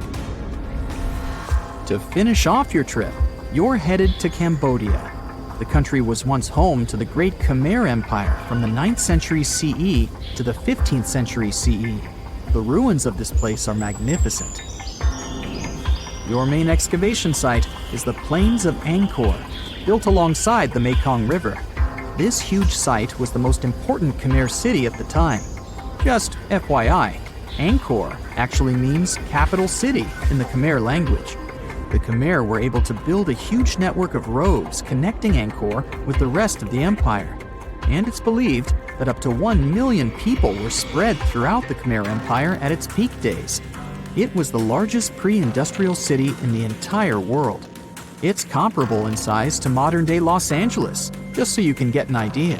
C: To finish off your trip, you're headed to Cambodia. The country was once home to the great Khmer Empire from the 9th century CE to the 15th century CE. The ruins of this place are magnificent. Your main excavation site is the Plains of Angkor, built alongside the Mekong River. This huge site was the most important Khmer city at the time. Just FYI, Angkor actually means capital city in the Khmer language. The Khmer were able to build a huge network of roads connecting Angkor with the rest of the empire. And it's believed that up to 1 million people were spread throughout the Khmer Empire at its peak days. It was the largest pre-industrial city in the entire world. It's comparable in size to modern-day Los Angeles, just so you can get an idea.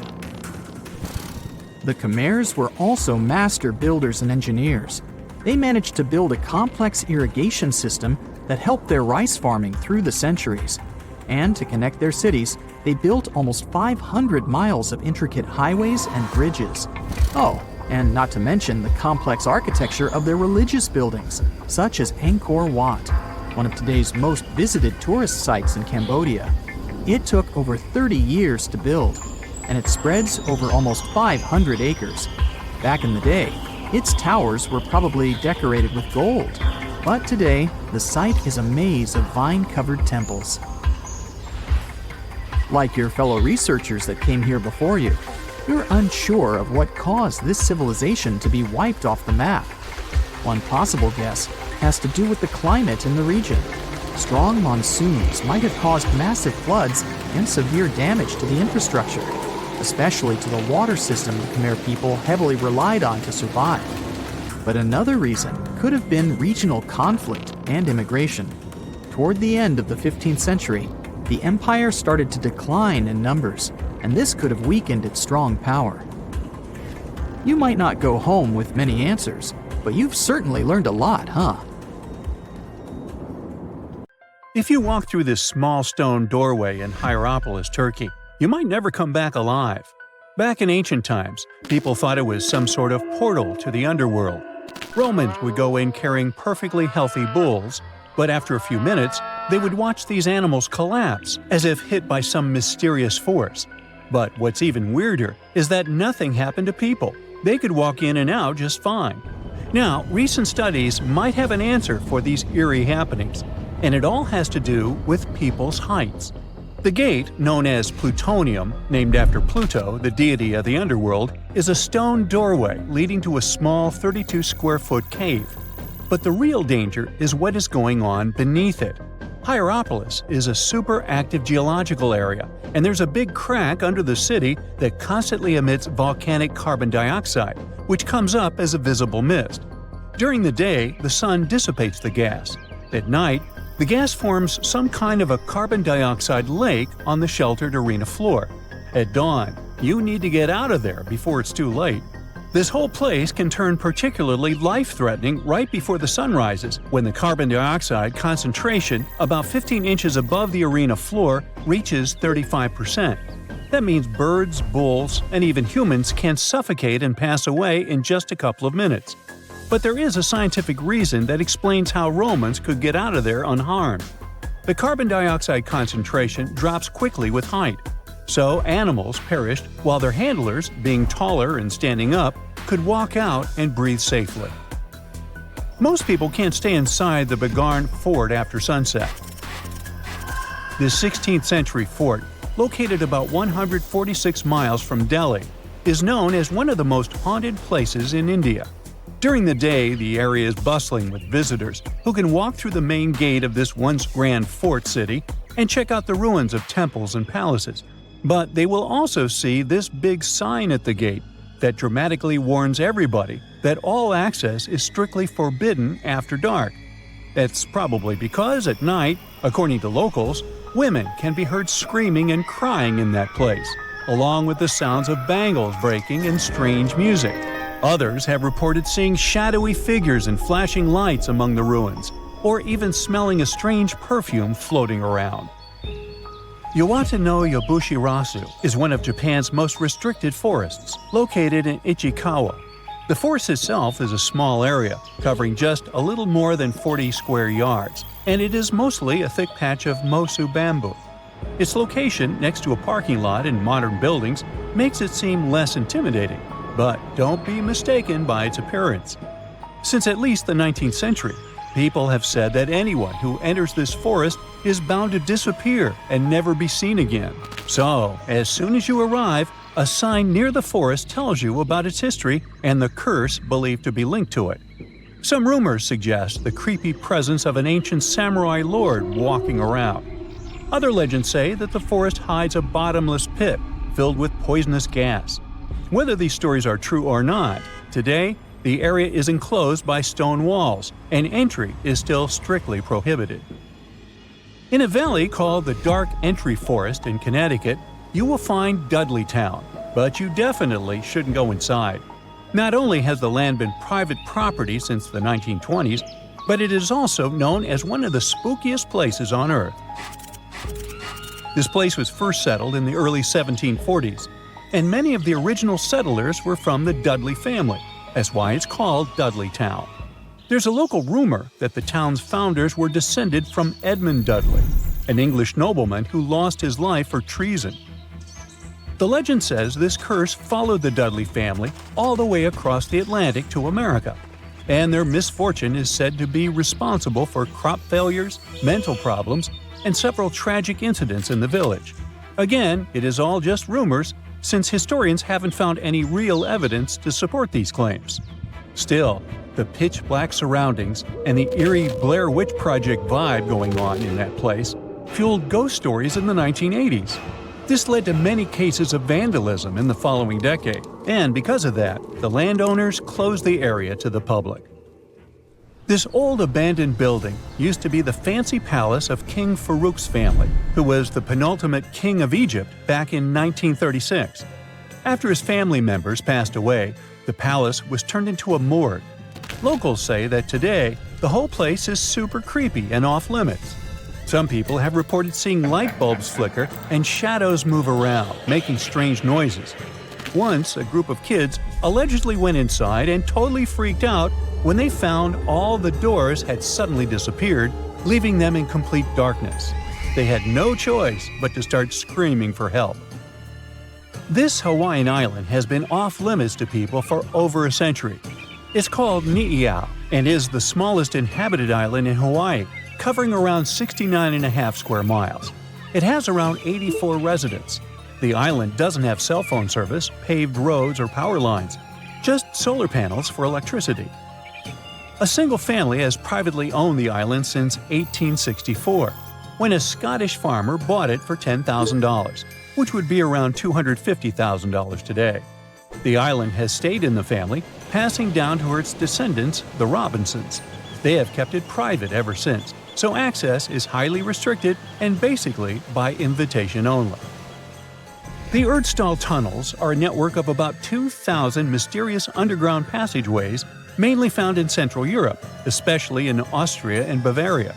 C: The Khmers were also master builders and engineers. They managed to build a complex irrigation system that helped their rice farming through the centuries. And to connect their cities, they built almost 500 miles of intricate highways and bridges. Oh, and not to mention the complex architecture of their religious buildings, such as Angkor Wat, one of today's most visited tourist sites in Cambodia. It took over 30 years to build, and it spreads over almost 500 acres. Back in the day, its towers were probably decorated with gold, but today, the site is a maze of vine-covered temples. Like your fellow researchers that came here before you, you're unsure of what caused this civilization to be wiped off the map. One possible guess has to do with the climate in the region. Strong monsoons might have caused massive floods and severe damage to the infrastructure, especially to the water system the Khmer people heavily relied on to survive. But another reason could have been regional conflict and immigration. Toward the end of the 15th century, the empire started to decline in numbers, and this could have weakened its strong power. You might not go home with many answers, but you've certainly learned a lot, huh?
B: If you walk through this small stone doorway in Hierapolis, Turkey, you might never come back alive. Back in ancient times, people thought it was some sort of portal to the underworld. Romans would go in carrying perfectly healthy bulls, but after a few minutes, they would watch these animals collapse as if hit by some mysterious force. But what's even weirder is that nothing happened to people. They could walk in and out just fine. Now, recent studies might have an answer for these eerie happenings, and it all has to do with people's heights. The gate, known as Plutonium, named after Pluto, the deity of the underworld, is a stone doorway leading to a small 32-square-foot cave. But the real danger is what is going on beneath it. Hierapolis is a super active geological area, and there's a big crack under the city that constantly emits volcanic carbon dioxide, which comes up as a visible mist. During the day, the sun dissipates the gas. At night, the gas forms some kind of a carbon dioxide lake on the sheltered arena floor. At dawn, you need to get out of there before it's too late. This whole place can turn particularly life-threatening right before the sun rises, when the carbon dioxide concentration, about 15 inches above the arena floor, reaches 35%. That means birds, bulls, and even humans can suffocate and pass away in just a couple of minutes. But there is a scientific reason that explains how Romans could get out of there unharmed. The carbon dioxide concentration drops quickly with height. So animals perished while their handlers, being taller and standing up, could walk out and breathe safely. Most people can't stay inside the Bagarn fort after sunset. This 16th century fort, located about 146 miles from Delhi, is known as one of the most haunted places in India. During the day, the area is bustling with visitors who can walk through the main gate of this once grand fort city and check out the ruins of temples and palaces. But they will also see this big sign at the gate that dramatically warns everybody that all access is strictly forbidden after dark. That's probably because at night, according to locals, women can be heard screaming and crying in that place, along with the sounds of bangles breaking and strange music. Others have reported seeing shadowy figures and flashing lights among the ruins, or even smelling a strange perfume floating around. Yawata no Yabushirasu is one of Japan's most restricted forests, located in Ichikawa. The forest itself is a small area, covering just a little more than 40 square yards, and it is mostly a thick patch of mosu bamboo. Its location next to a parking lot and modern buildings makes it seem less intimidating, but don't be mistaken by its appearance. Since at least the 19th century, people have said that anyone who enters this forest is bound to disappear and never be seen again. So, as soon as you arrive, a sign near the forest tells you about its history and the curse believed to be linked to it. Some rumors suggest the creepy presence of an ancient samurai lord walking around. Other legends say that the forest hides a bottomless pit filled with poisonous gas. Whether these stories are true or not, today, the area is enclosed by stone walls, and entry is still strictly prohibited. In a valley called the Dark Entry Forest in Connecticut, you will find Dudleytown, but you definitely shouldn't go inside. Not only has the land been private property since the 1920s, but it is also known as one of the spookiest places on Earth. This place was first settled in the early 1740s, and many of the original settlers were from the Dudley family. That's why it's called Dudleytown. There's a local rumor that the town's founders were descended from Edmund Dudley, an English nobleman who lost his life for treason. The legend says this curse followed the Dudley family all the way across the Atlantic to America, and their misfortune is said to be responsible for crop failures, mental problems, and several tragic incidents in the village. Again, it is all just rumors, since historians haven't found any real evidence to support these claims. Still, the pitch-black surroundings and the eerie Blair Witch Project vibe going on in that place fueled ghost stories in the 1980s. This led to many cases of vandalism in the following decade, and because of that, the landowners closed the area to the public. This old abandoned building used to be the fancy palace of King Farouk's family, who was the penultimate king of Egypt back in 1936. After his family members passed away, the palace was turned into a morgue. Locals say that today, the whole place is super creepy and off-limits. Some people have reported seeing light bulbs flicker and shadows move around, making strange noises. Once, a group of kids allegedly went inside and totally freaked out when they found all the doors had suddenly disappeared, leaving them in complete darkness. They had no choice but to start screaming for help. This Hawaiian island has been off-limits to people for over a century. It's called Ni'iau and is the smallest inhabited island in Hawaii, covering around 69.5 square miles. It has around 84 residents. The island doesn't have cell phone service, paved roads, or power lines, just solar panels for electricity. A single family has privately owned the island since 1864, when a Scottish farmer bought it for $10,000, which would be around $250,000 today. The island has stayed in the family, passing down to its descendants, the Robinsons. They have kept it private ever since, so access is highly restricted and basically by invitation only. The Erdstall tunnels are a network of about 2,000 mysterious underground passageways mainly found in Central Europe, especially in Austria and Bavaria.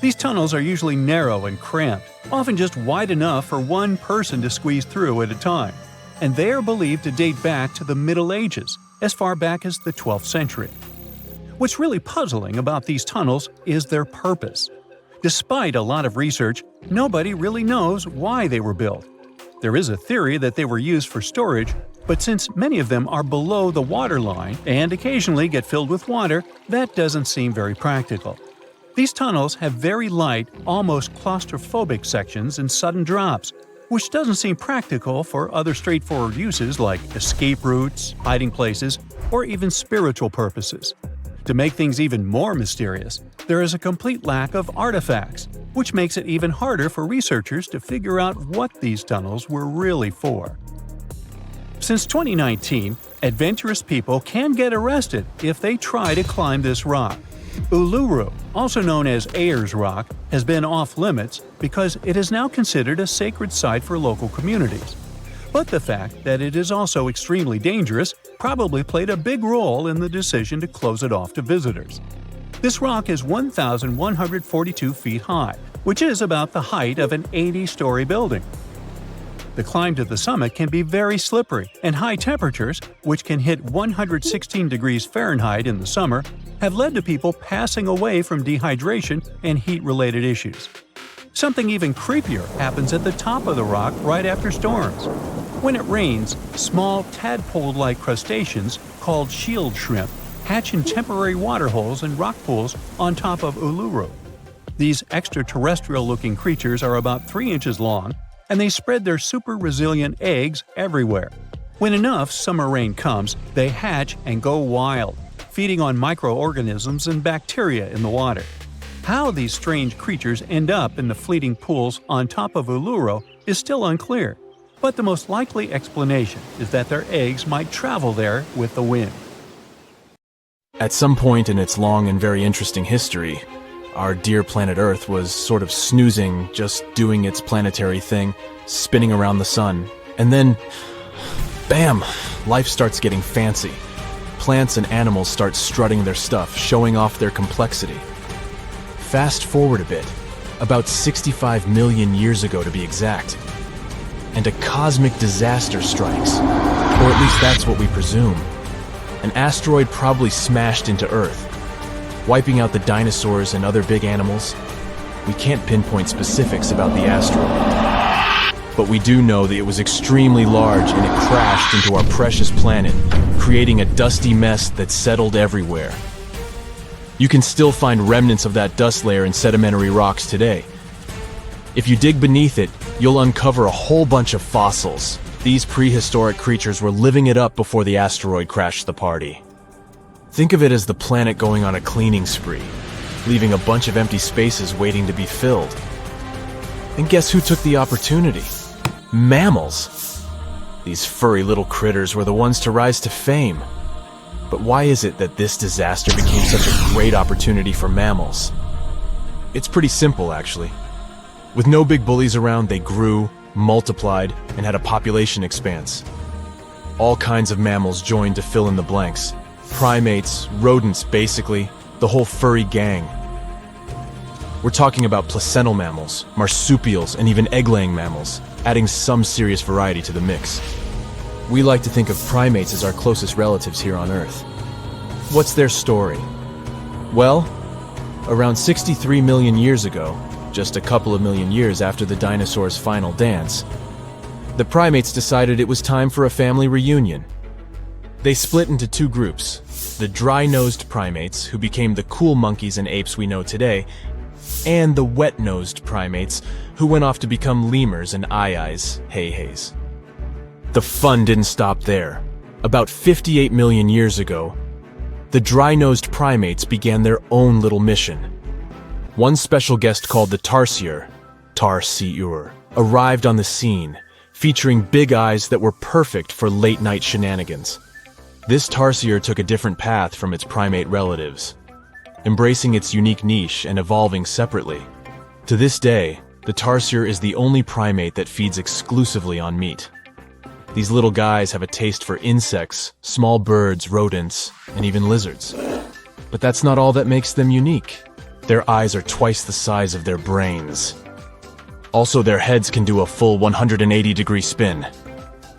B: These tunnels are usually narrow and cramped, often just wide enough for one person to squeeze through at a time, and they are believed to date back to the Middle Ages, as far back as the 12th century. What's really puzzling about these tunnels is their purpose. Despite a lot of research, nobody really knows why they were built. There is a theory that they were used for storage, but since many of them are below the water line and occasionally get filled with water, that doesn't seem very practical. These tunnels have very light, almost claustrophobic sections and sudden drops, which doesn't seem practical for other straightforward uses like escape routes, hiding places, or even spiritual purposes. To make things even more mysterious, there is a complete lack of artifacts, which makes it even harder for researchers to figure out what these tunnels were really for. Since 2019, adventurous people can get arrested if they try to climb this rock. Uluru, also known as Ayers Rock, has been off-limits because it is now considered a sacred site for local communities. But the fact that it is also extremely dangerous probably played a big role in the decision to close it off to visitors. This rock is 1,142 feet high, which is about the height of an 80-story building. The climb to the summit can be very slippery, and high temperatures, which can hit 116 degrees Fahrenheit in the summer, have led to people passing away from dehydration and heat-related issues. Something even creepier happens at the top of the rock right after storms. When it rains, small tadpole-like crustaceans called shield shrimp hatch in temporary water holes and rock pools on top of Uluru. These extraterrestrial-looking creatures are about 3 inches long, and they spread their super-resilient eggs everywhere. When enough summer rain comes, they hatch and go wild, feeding on microorganisms and bacteria in the water. How these strange creatures end up in the fleeting pools on top of Uluru is still unclear, but the most likely explanation is that their eggs might travel there with the wind.
D: At some point in its long and very interesting history, our dear planet Earth was sort of snoozing, just doing its planetary thing, spinning around the sun. And then, bam! Life starts getting fancy. Plants and animals start strutting their stuff, showing off their complexity. Fast forward a bit, about 65 million years ago to be exact, and a cosmic disaster strikes. Or at least that's what we presume. An asteroid probably smashed into Earth, wiping out the dinosaurs and other big animals. We can't pinpoint specifics about the asteroid, but we do know that it was extremely large and it crashed into our precious planet, creating a dusty mess that settled everywhere. You can still find remnants of that dust layer in sedimentary rocks today. If you dig beneath it, you'll uncover a whole bunch of fossils. These prehistoric creatures were living it up before the asteroid crashed the party. Think of it as the planet going on a cleaning spree, leaving a bunch of empty spaces waiting to be filled. And guess who took the opportunity? Mammals! These furry little critters were the ones to rise to fame. But why is it that this disaster became such a great opportunity for mammals? It's pretty simple, actually. With no big bullies around, they grew, multiplied, and had a population expanse. All kinds of mammals joined to fill in the blanks. Primates, rodents, basically, the whole furry gang. We're talking about placental mammals, marsupials, and even egg-laying mammals, adding some serious variety to the mix. We like to think of primates as our closest relatives here on Earth. What's their story? Well, around 63 million years ago, just a couple of million years after the dinosaurs' final dance, the primates decided it was time for a family reunion. They split into two groups, the dry-nosed primates, who became the cool monkeys and apes we know today, and the wet-nosed primates, who went off to become lemurs and aye-ayes, hey-hays. The fun didn't stop there. About 58 million years ago, the dry-nosed primates began their own little mission. One special guest called the tarsier, arrived on the scene, featuring big eyes that were perfect for late-night shenanigans. This tarsier took a different path from its primate relatives, embracing its unique niche and evolving separately. To this day, the tarsier is the only primate that feeds exclusively on meat. These little guys have a taste for insects, small birds, rodents, and even lizards. But that's not all that makes them unique. Their eyes are twice the size of their brains. Also, their heads can do a full 180-degree spin,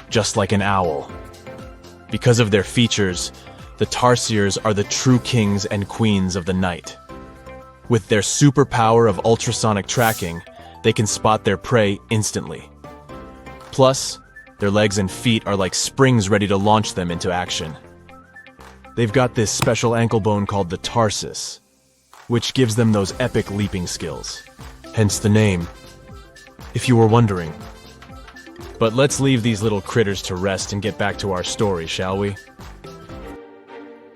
D: just like an owl. Because of their features, the tarsiers are the true kings and queens of the night. With their superpower of ultrasonic tracking, they can spot their prey instantly. Plus, their legs and feet are like springs ready to launch them into action. They've got this special ankle bone called the tarsus, which gives them those epic leaping skills. Hence the name, if you were wondering. But let's leave these little critters to rest and get back to our story, shall we?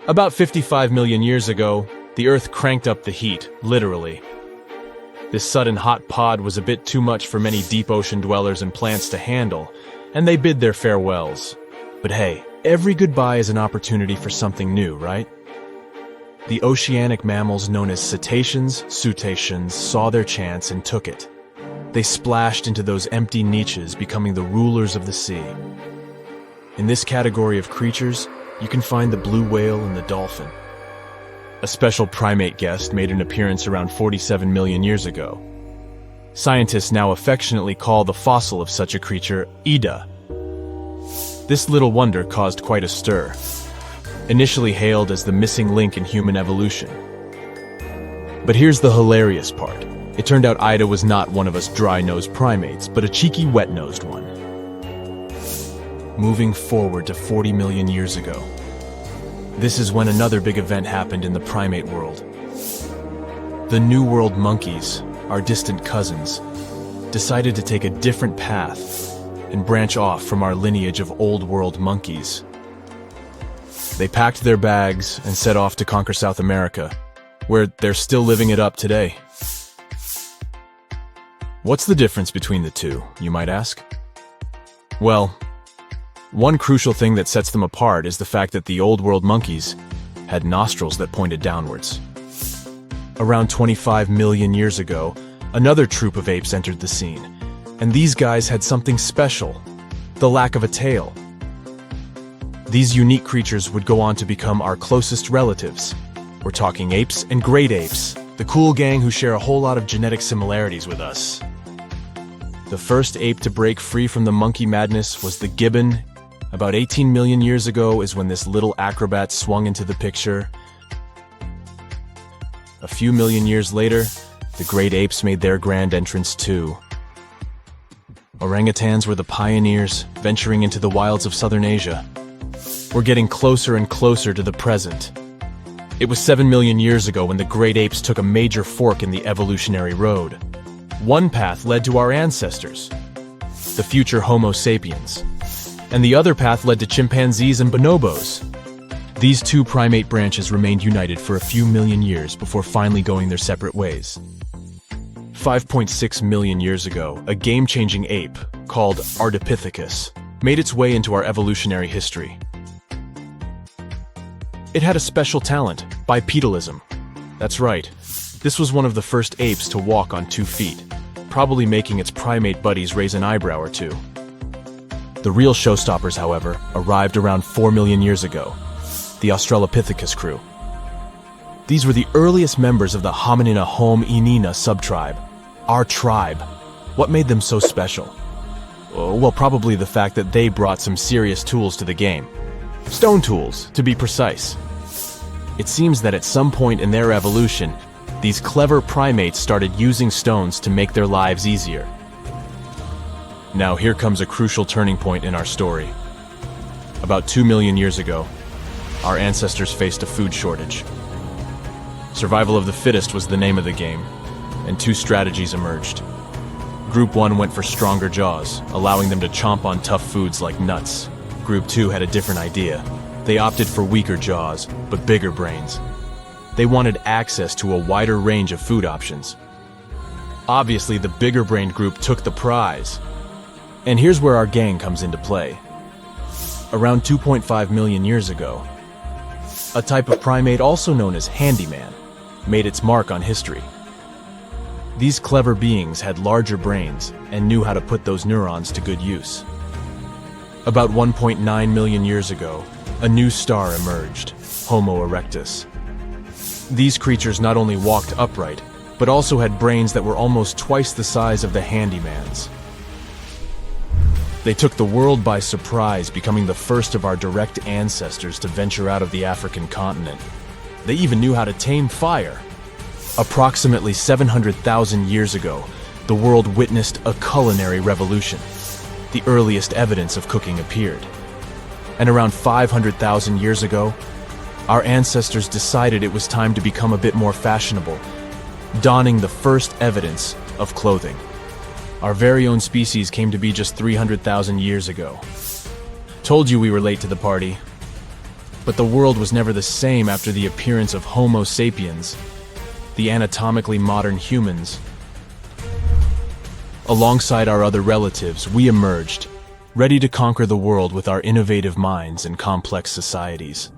D: About 55 million years ago, the Earth cranked up the heat, literally. This sudden hot pod was a bit too much for many deep ocean dwellers and plants to handle, and they bid their farewells. But hey, every goodbye is an opportunity for something new, right? The oceanic mammals known as cetaceans, saw their chance and took it. They splashed into those empty niches, becoming the rulers of the sea. In this category of creatures, you can find the blue whale and the dolphin. A special primate guest made an appearance around 47 million years ago. Scientists now affectionately call the fossil of such a creature Ida. This little wonder caused quite a stir, initially hailed as the missing link in human evolution. But here's the hilarious part. It turned out Ida was not one of us dry-nosed primates, but a cheeky wet-nosed one. Moving forward to 40 million years ago. This is when another big event happened in the primate world. The New World monkeys, our distant cousins, decided to take a different path and branch off from our lineage of Old World monkeys. They packed their bags and set off to conquer South America, where they're still living it up today. What's the difference between the two, you might ask? Well, one crucial thing that sets them apart is the fact that the Old World monkeys had nostrils that pointed downwards. Around 25 million years ago, another troop of apes entered the scene, and these guys had something special, the lack of a tail. These unique creatures would go on to become our closest relatives. We're talking apes and great apes, the cool gang who share a whole lot of genetic similarities with us. The first ape to break free from the monkey madness was the gibbon. About 18 million years ago is when this little acrobat swung into the picture. A few million years later, the great apes made their grand entrance too. Orangutans were the pioneers, venturing into the wilds of southern Asia. We're getting closer and closer to the present. It was 7 million years ago when the great apes took a major fork in the evolutionary road. One path led to our ancestors, the future Homo sapiens, and the other path led to chimpanzees and bonobos. These two primate branches remained united for a few million years before finally going their separate ways. 5.6 million years ago, a game-changing ape called Ardipithecus made its way into our evolutionary history. It had a special talent, bipedalism. That's right, this was one of the first apes to walk on 2 feet, probably making its primate buddies raise an eyebrow or two. The real showstoppers, however, arrived around 4 million years ago, the Australopithecus crew. These were the earliest members of the Hominina hominina subtribe, our tribe. What made them so special? Well, probably the fact that they brought some serious tools to the game. Stone tools, to be precise. It seems that at some point in their evolution, these clever primates started using stones to make their lives easier. Now here comes a crucial turning point in our story. About 2 million years ago, our ancestors faced a food shortage. Survival of the fittest was the name of the game, and 2 strategies emerged. Group 1 went for stronger jaws, allowing them to chomp on tough foods like nuts. Group 2 had a different idea. They opted for weaker jaws, but bigger brains. They wanted access to a wider range of food options. Obviously, the bigger-brained group took the prize. And here's where our gang comes into play. Around 2.5 million years ago, a type of primate also known as handyman made its mark on history. These clever beings had larger brains and knew how to put those neurons to good use. About 1.9 million years ago, a new star emerged, Homo erectus. These creatures not only walked upright, but also had brains that were almost twice the size of the handyman's. They took the world by surprise, becoming the first of our direct ancestors to venture out of the African continent. They even knew how to tame fire. Approximately 700,000 years ago, the world witnessed a culinary revolution. The earliest evidence of cooking appeared. And around 500,000 years ago, our ancestors decided it was time to become a bit more fashionable, donning the first evidence of clothing. Our very own species came to be just 300,000 years ago. Told you we were late to the party. But the world was never the same after the appearance of Homo sapiens, the anatomically modern humans. Alongside our other relatives, we emerged, ready to conquer the world with our innovative minds and complex societies.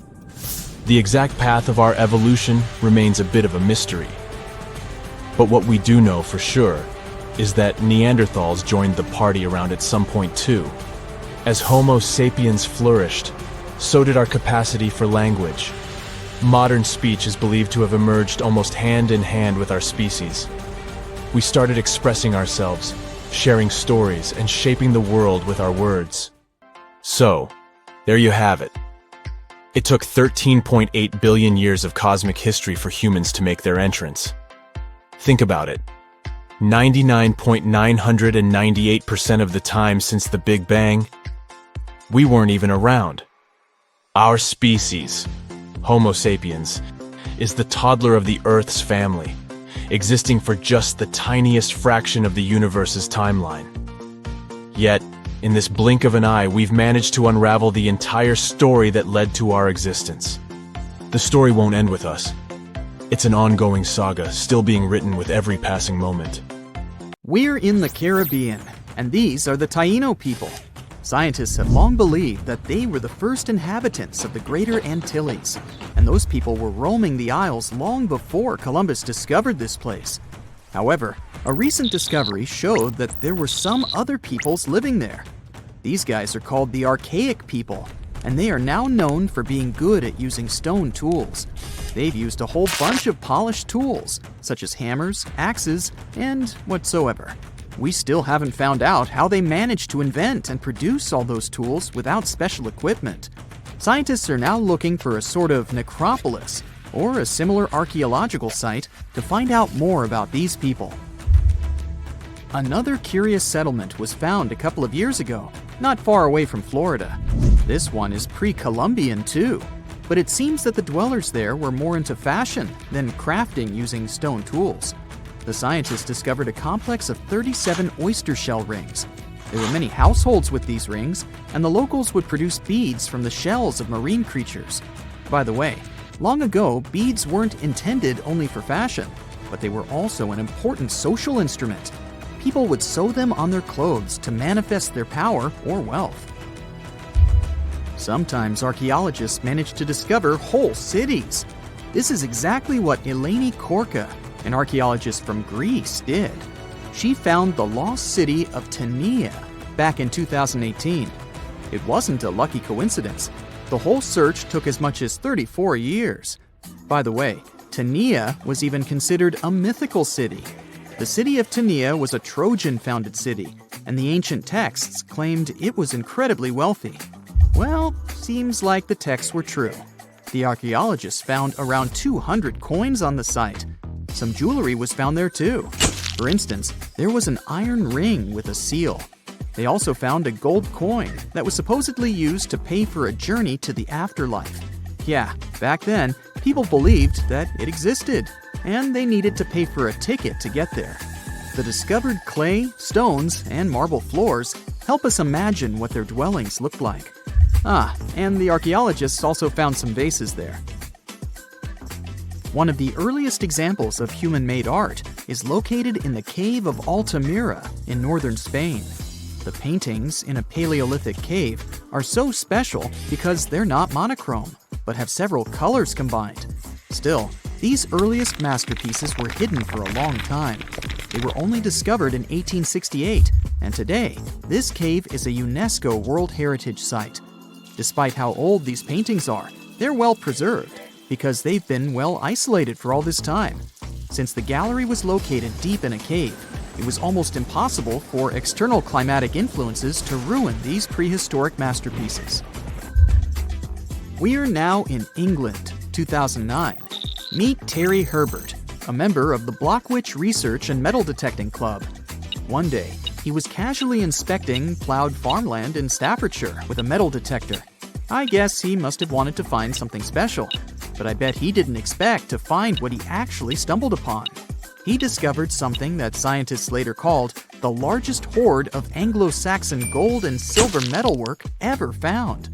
D: The exact path of our evolution remains a bit of a mystery. But what we do know for sure is that Neanderthals joined the party around at some point too. As Homo sapiens flourished, so did our capacity for language. Modern speech is believed to have emerged almost hand in hand with our species. We started expressing ourselves, sharing stories, and shaping the world with our words. So, there you have it. It took 13.8 billion years of cosmic history for humans to make their entrance. Think about it. 99.998% of the time since the Big Bang, we weren't even around. Our species, Homo sapiens, is the toddler of the Earth's family, existing for just the tiniest fraction of the universe's timeline. Yet, in this blink of an eye, we've managed to unravel the entire story that led to our existence. The story won't end with us. It's an ongoing saga, still being written with every passing moment.
C: We're in the Caribbean, and these are the Taino people. Scientists have long believed that they were the first inhabitants of the Greater Antilles, and those people were roaming the Isles long before Columbus discovered this place. However, a recent discovery showed that there were some other peoples living there. These guys are called the Archaic people, and they are now known for being good at using stone tools. They've used a whole bunch of polished tools, such as hammers, axes, and whatsoever. We still haven't found out how they managed to invent and produce all those tools without special equipment. Scientists are now looking for a sort of necropolis, or a similar archaeological site, to find out more about these people. Another curious settlement was found a couple of years ago, not far away from Florida. This one is pre-Columbian too, but it seems that the dwellers there were more into fashion than crafting using stone tools. The scientists discovered a complex of 37 oyster shell rings. There were many households with these rings, and the locals would produce beads from the shells of marine creatures. By the way, long ago, beads weren't intended only for fashion, but they were also an important social instrument. People would sew them on their clothes to manifest their power or wealth. Sometimes archaeologists manage to discover whole cities. This is exactly what Eleni Korka, an archaeologist from Greece, did. She found the lost city of Tania back in 2018. It wasn't a lucky coincidence. The whole search took as much as 34 years. By the way, Tania was even considered a mythical city. The city of Tania was a Trojan-founded city, and the ancient texts claimed it was incredibly wealthy. Well, seems like the texts were true. The archaeologists found around 200 coins on the site. Some jewelry was found there too. For instance, there was an iron ring with a seal. They also found a gold coin that was supposedly used to pay for a journey to the afterlife. Yeah, back then, people believed that it existed, and they needed to pay for a ticket to get there. The discovered clay, stones, and marble floors help us imagine what their dwellings looked like. And the archaeologists also found some vases there. One of the earliest examples of human-made art is located in the cave of Altamira in northern Spain. The paintings in a Paleolithic cave are so special because they're not monochrome, but have several colors combined. Still, these earliest masterpieces were hidden for a long time. They were only discovered in 1868, and today, this cave is a UNESCO World Heritage Site. Despite how old these paintings are, they're well preserved because they've been well isolated for all this time. Since the gallery was located deep in a cave, it was almost impossible for external climatic influences to ruin these prehistoric masterpieces. We are now in England, 2009. Meet Terry Herbert, a member of the Blockwitch Research and Metal Detecting Club. One day, he was casually inspecting plowed farmland in Staffordshire with a metal detector. I guess he must have wanted to find something special, but I bet he didn't expect to find what he actually stumbled upon. He discovered something that scientists later called the largest hoard of Anglo-Saxon gold and silver metalwork ever found.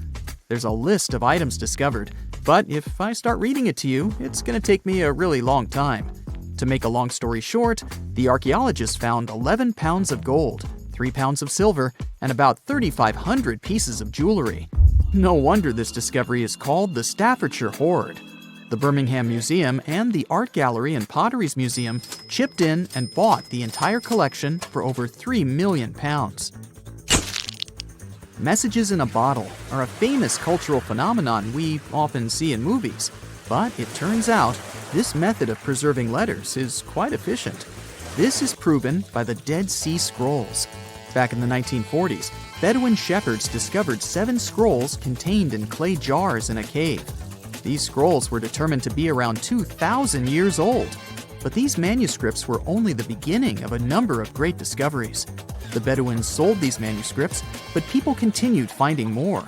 C: There's a list of items discovered, but if I start reading it to you, it's going to take me a really long time. To make a long story short, the archaeologists found 11 pounds of gold, 3 pounds of silver, and about 3,500 pieces of jewelry. No wonder this discovery is called the Staffordshire Hoard. The Birmingham Museum and the Art Gallery and Potteries Museum chipped in and bought the entire collection for over £3 million. Messages in a bottle are a famous cultural phenomenon we often see in movies, but it turns out this method of preserving letters is quite efficient. This is proven by the Dead Sea Scrolls. Back in the 1940s, Bedouin shepherds discovered 7 scrolls contained in clay jars in a cave. These scrolls were determined to be around 2,000 years old. But these manuscripts were only the beginning of a number of great discoveries. The Bedouins sold these manuscripts, but people continued finding more.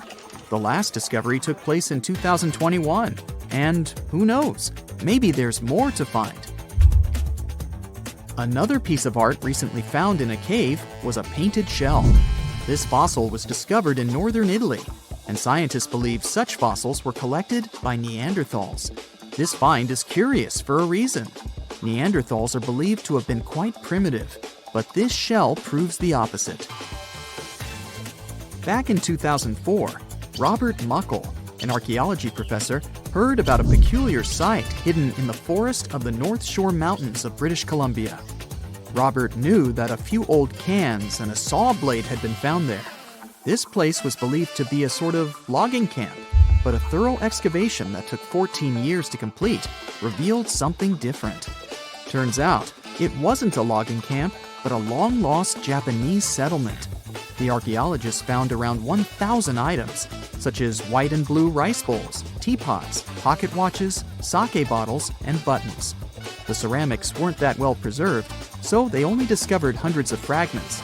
C: The last discovery took place in 2021, and who knows, maybe there's more to find. Another piece of art recently found in a cave was a painted shell. This fossil was discovered in northern Italy, and scientists believe such fossils were collected by Neanderthals. This find is curious for a reason. Neanderthals are believed to have been quite primitive, but this shell proves the opposite. Back in 2004, Robert Muckle, an archaeology professor, heard about a peculiar site hidden in the forest of the North Shore Mountains of British Columbia. Robert knew that a few old cans and a saw blade had been found there. This place was believed to be a sort of logging camp, but a thorough excavation that took 14 years to complete revealed something different. Turns out, it wasn't a logging camp, but a long-lost Japanese settlement. The archaeologists found around 1,000 items, such as white and blue rice bowls, teapots, pocket watches, sake bottles, and buttons. The ceramics weren't that well preserved, so they only discovered hundreds of fragments.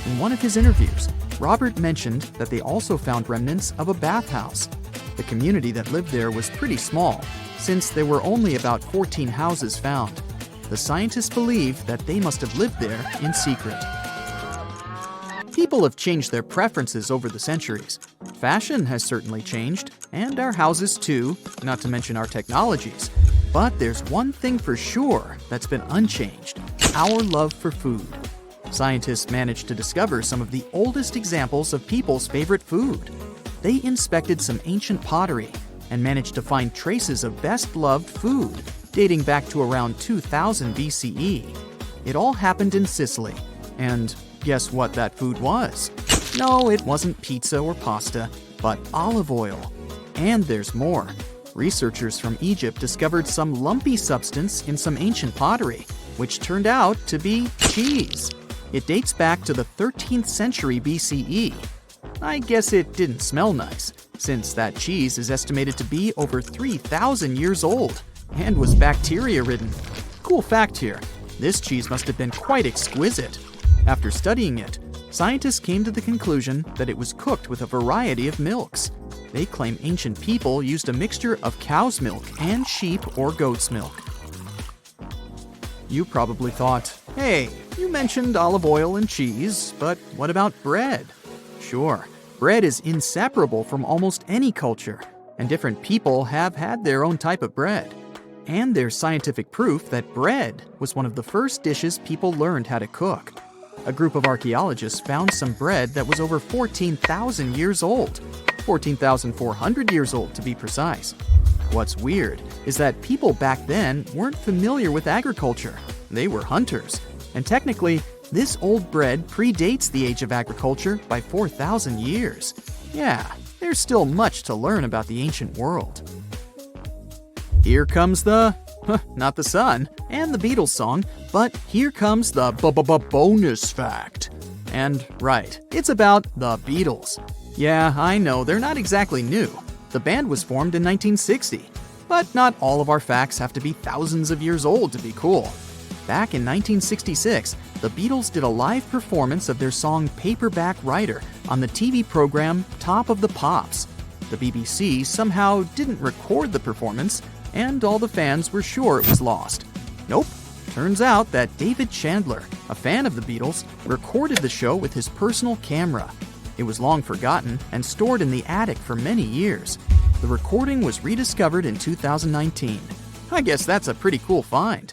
C: In one of his interviews, Robert mentioned that they also found remnants of a bathhouse. The community that lived there was pretty small, since there were only about 14 houses found. The scientists believe that they must have lived there in secret. People have changed their preferences over the centuries. Fashion has certainly changed, and our houses too, not to mention our technologies. But there's one thing for sure that's been unchanged: our love for food. Scientists managed to discover some of the oldest examples of people's favorite food. they inspected some ancient pottery and managed to find traces of best-loved food dating back to around 2000 BCE. It all happened in Sicily, and guess what that food was? No, it wasn't pizza or pasta, but olive oil. And there's more. Researchers from Egypt discovered some lumpy substance in some ancient pottery, which turned out to be cheese. It dates back to the 13th century BCE. I guess it didn't smell nice, since that cheese is estimated to be over 3,000 years old and was bacteria-ridden. Cool fact here, this cheese must have been quite exquisite. After studying it, scientists came to the conclusion that it was cooked with a variety of milks. They claim ancient people used a mixture of cow's milk and sheep or goat's milk. You probably thought, hey, you mentioned olive oil and cheese, but what about bread? Sure, bread is inseparable from almost any culture, and different people have had their own type of bread. And there's scientific proof that bread was one of the first dishes people learned how to cook. A group of archaeologists found some bread that was over 14,000 years old. 14,400 years old, to be precise. What's weird is that people back then weren't familiar with agriculture. They were hunters. And technically, this old bread predates the age of agriculture by 4,000 years. Yeah, there's still much to learn about the ancient world. Here comes not the sun, and the Beatles song, but here comes the bonus fact. And right, it's about the Beatles. Yeah, I know, they're not exactly new. The band was formed in 1960. But not all of our facts have to be thousands of years old to be cool. Back in 1966, the Beatles did a live performance of their song Paperback Writer on the TV program Top of the Pops. The BBC somehow didn't record the performance, and all the fans were sure it was lost. Nope. Turns out that David Chandler, a fan of the Beatles, recorded the show with his personal camera. It was long forgotten and stored in the attic for many years. The recording was rediscovered in 2019. I guess that's a pretty cool find.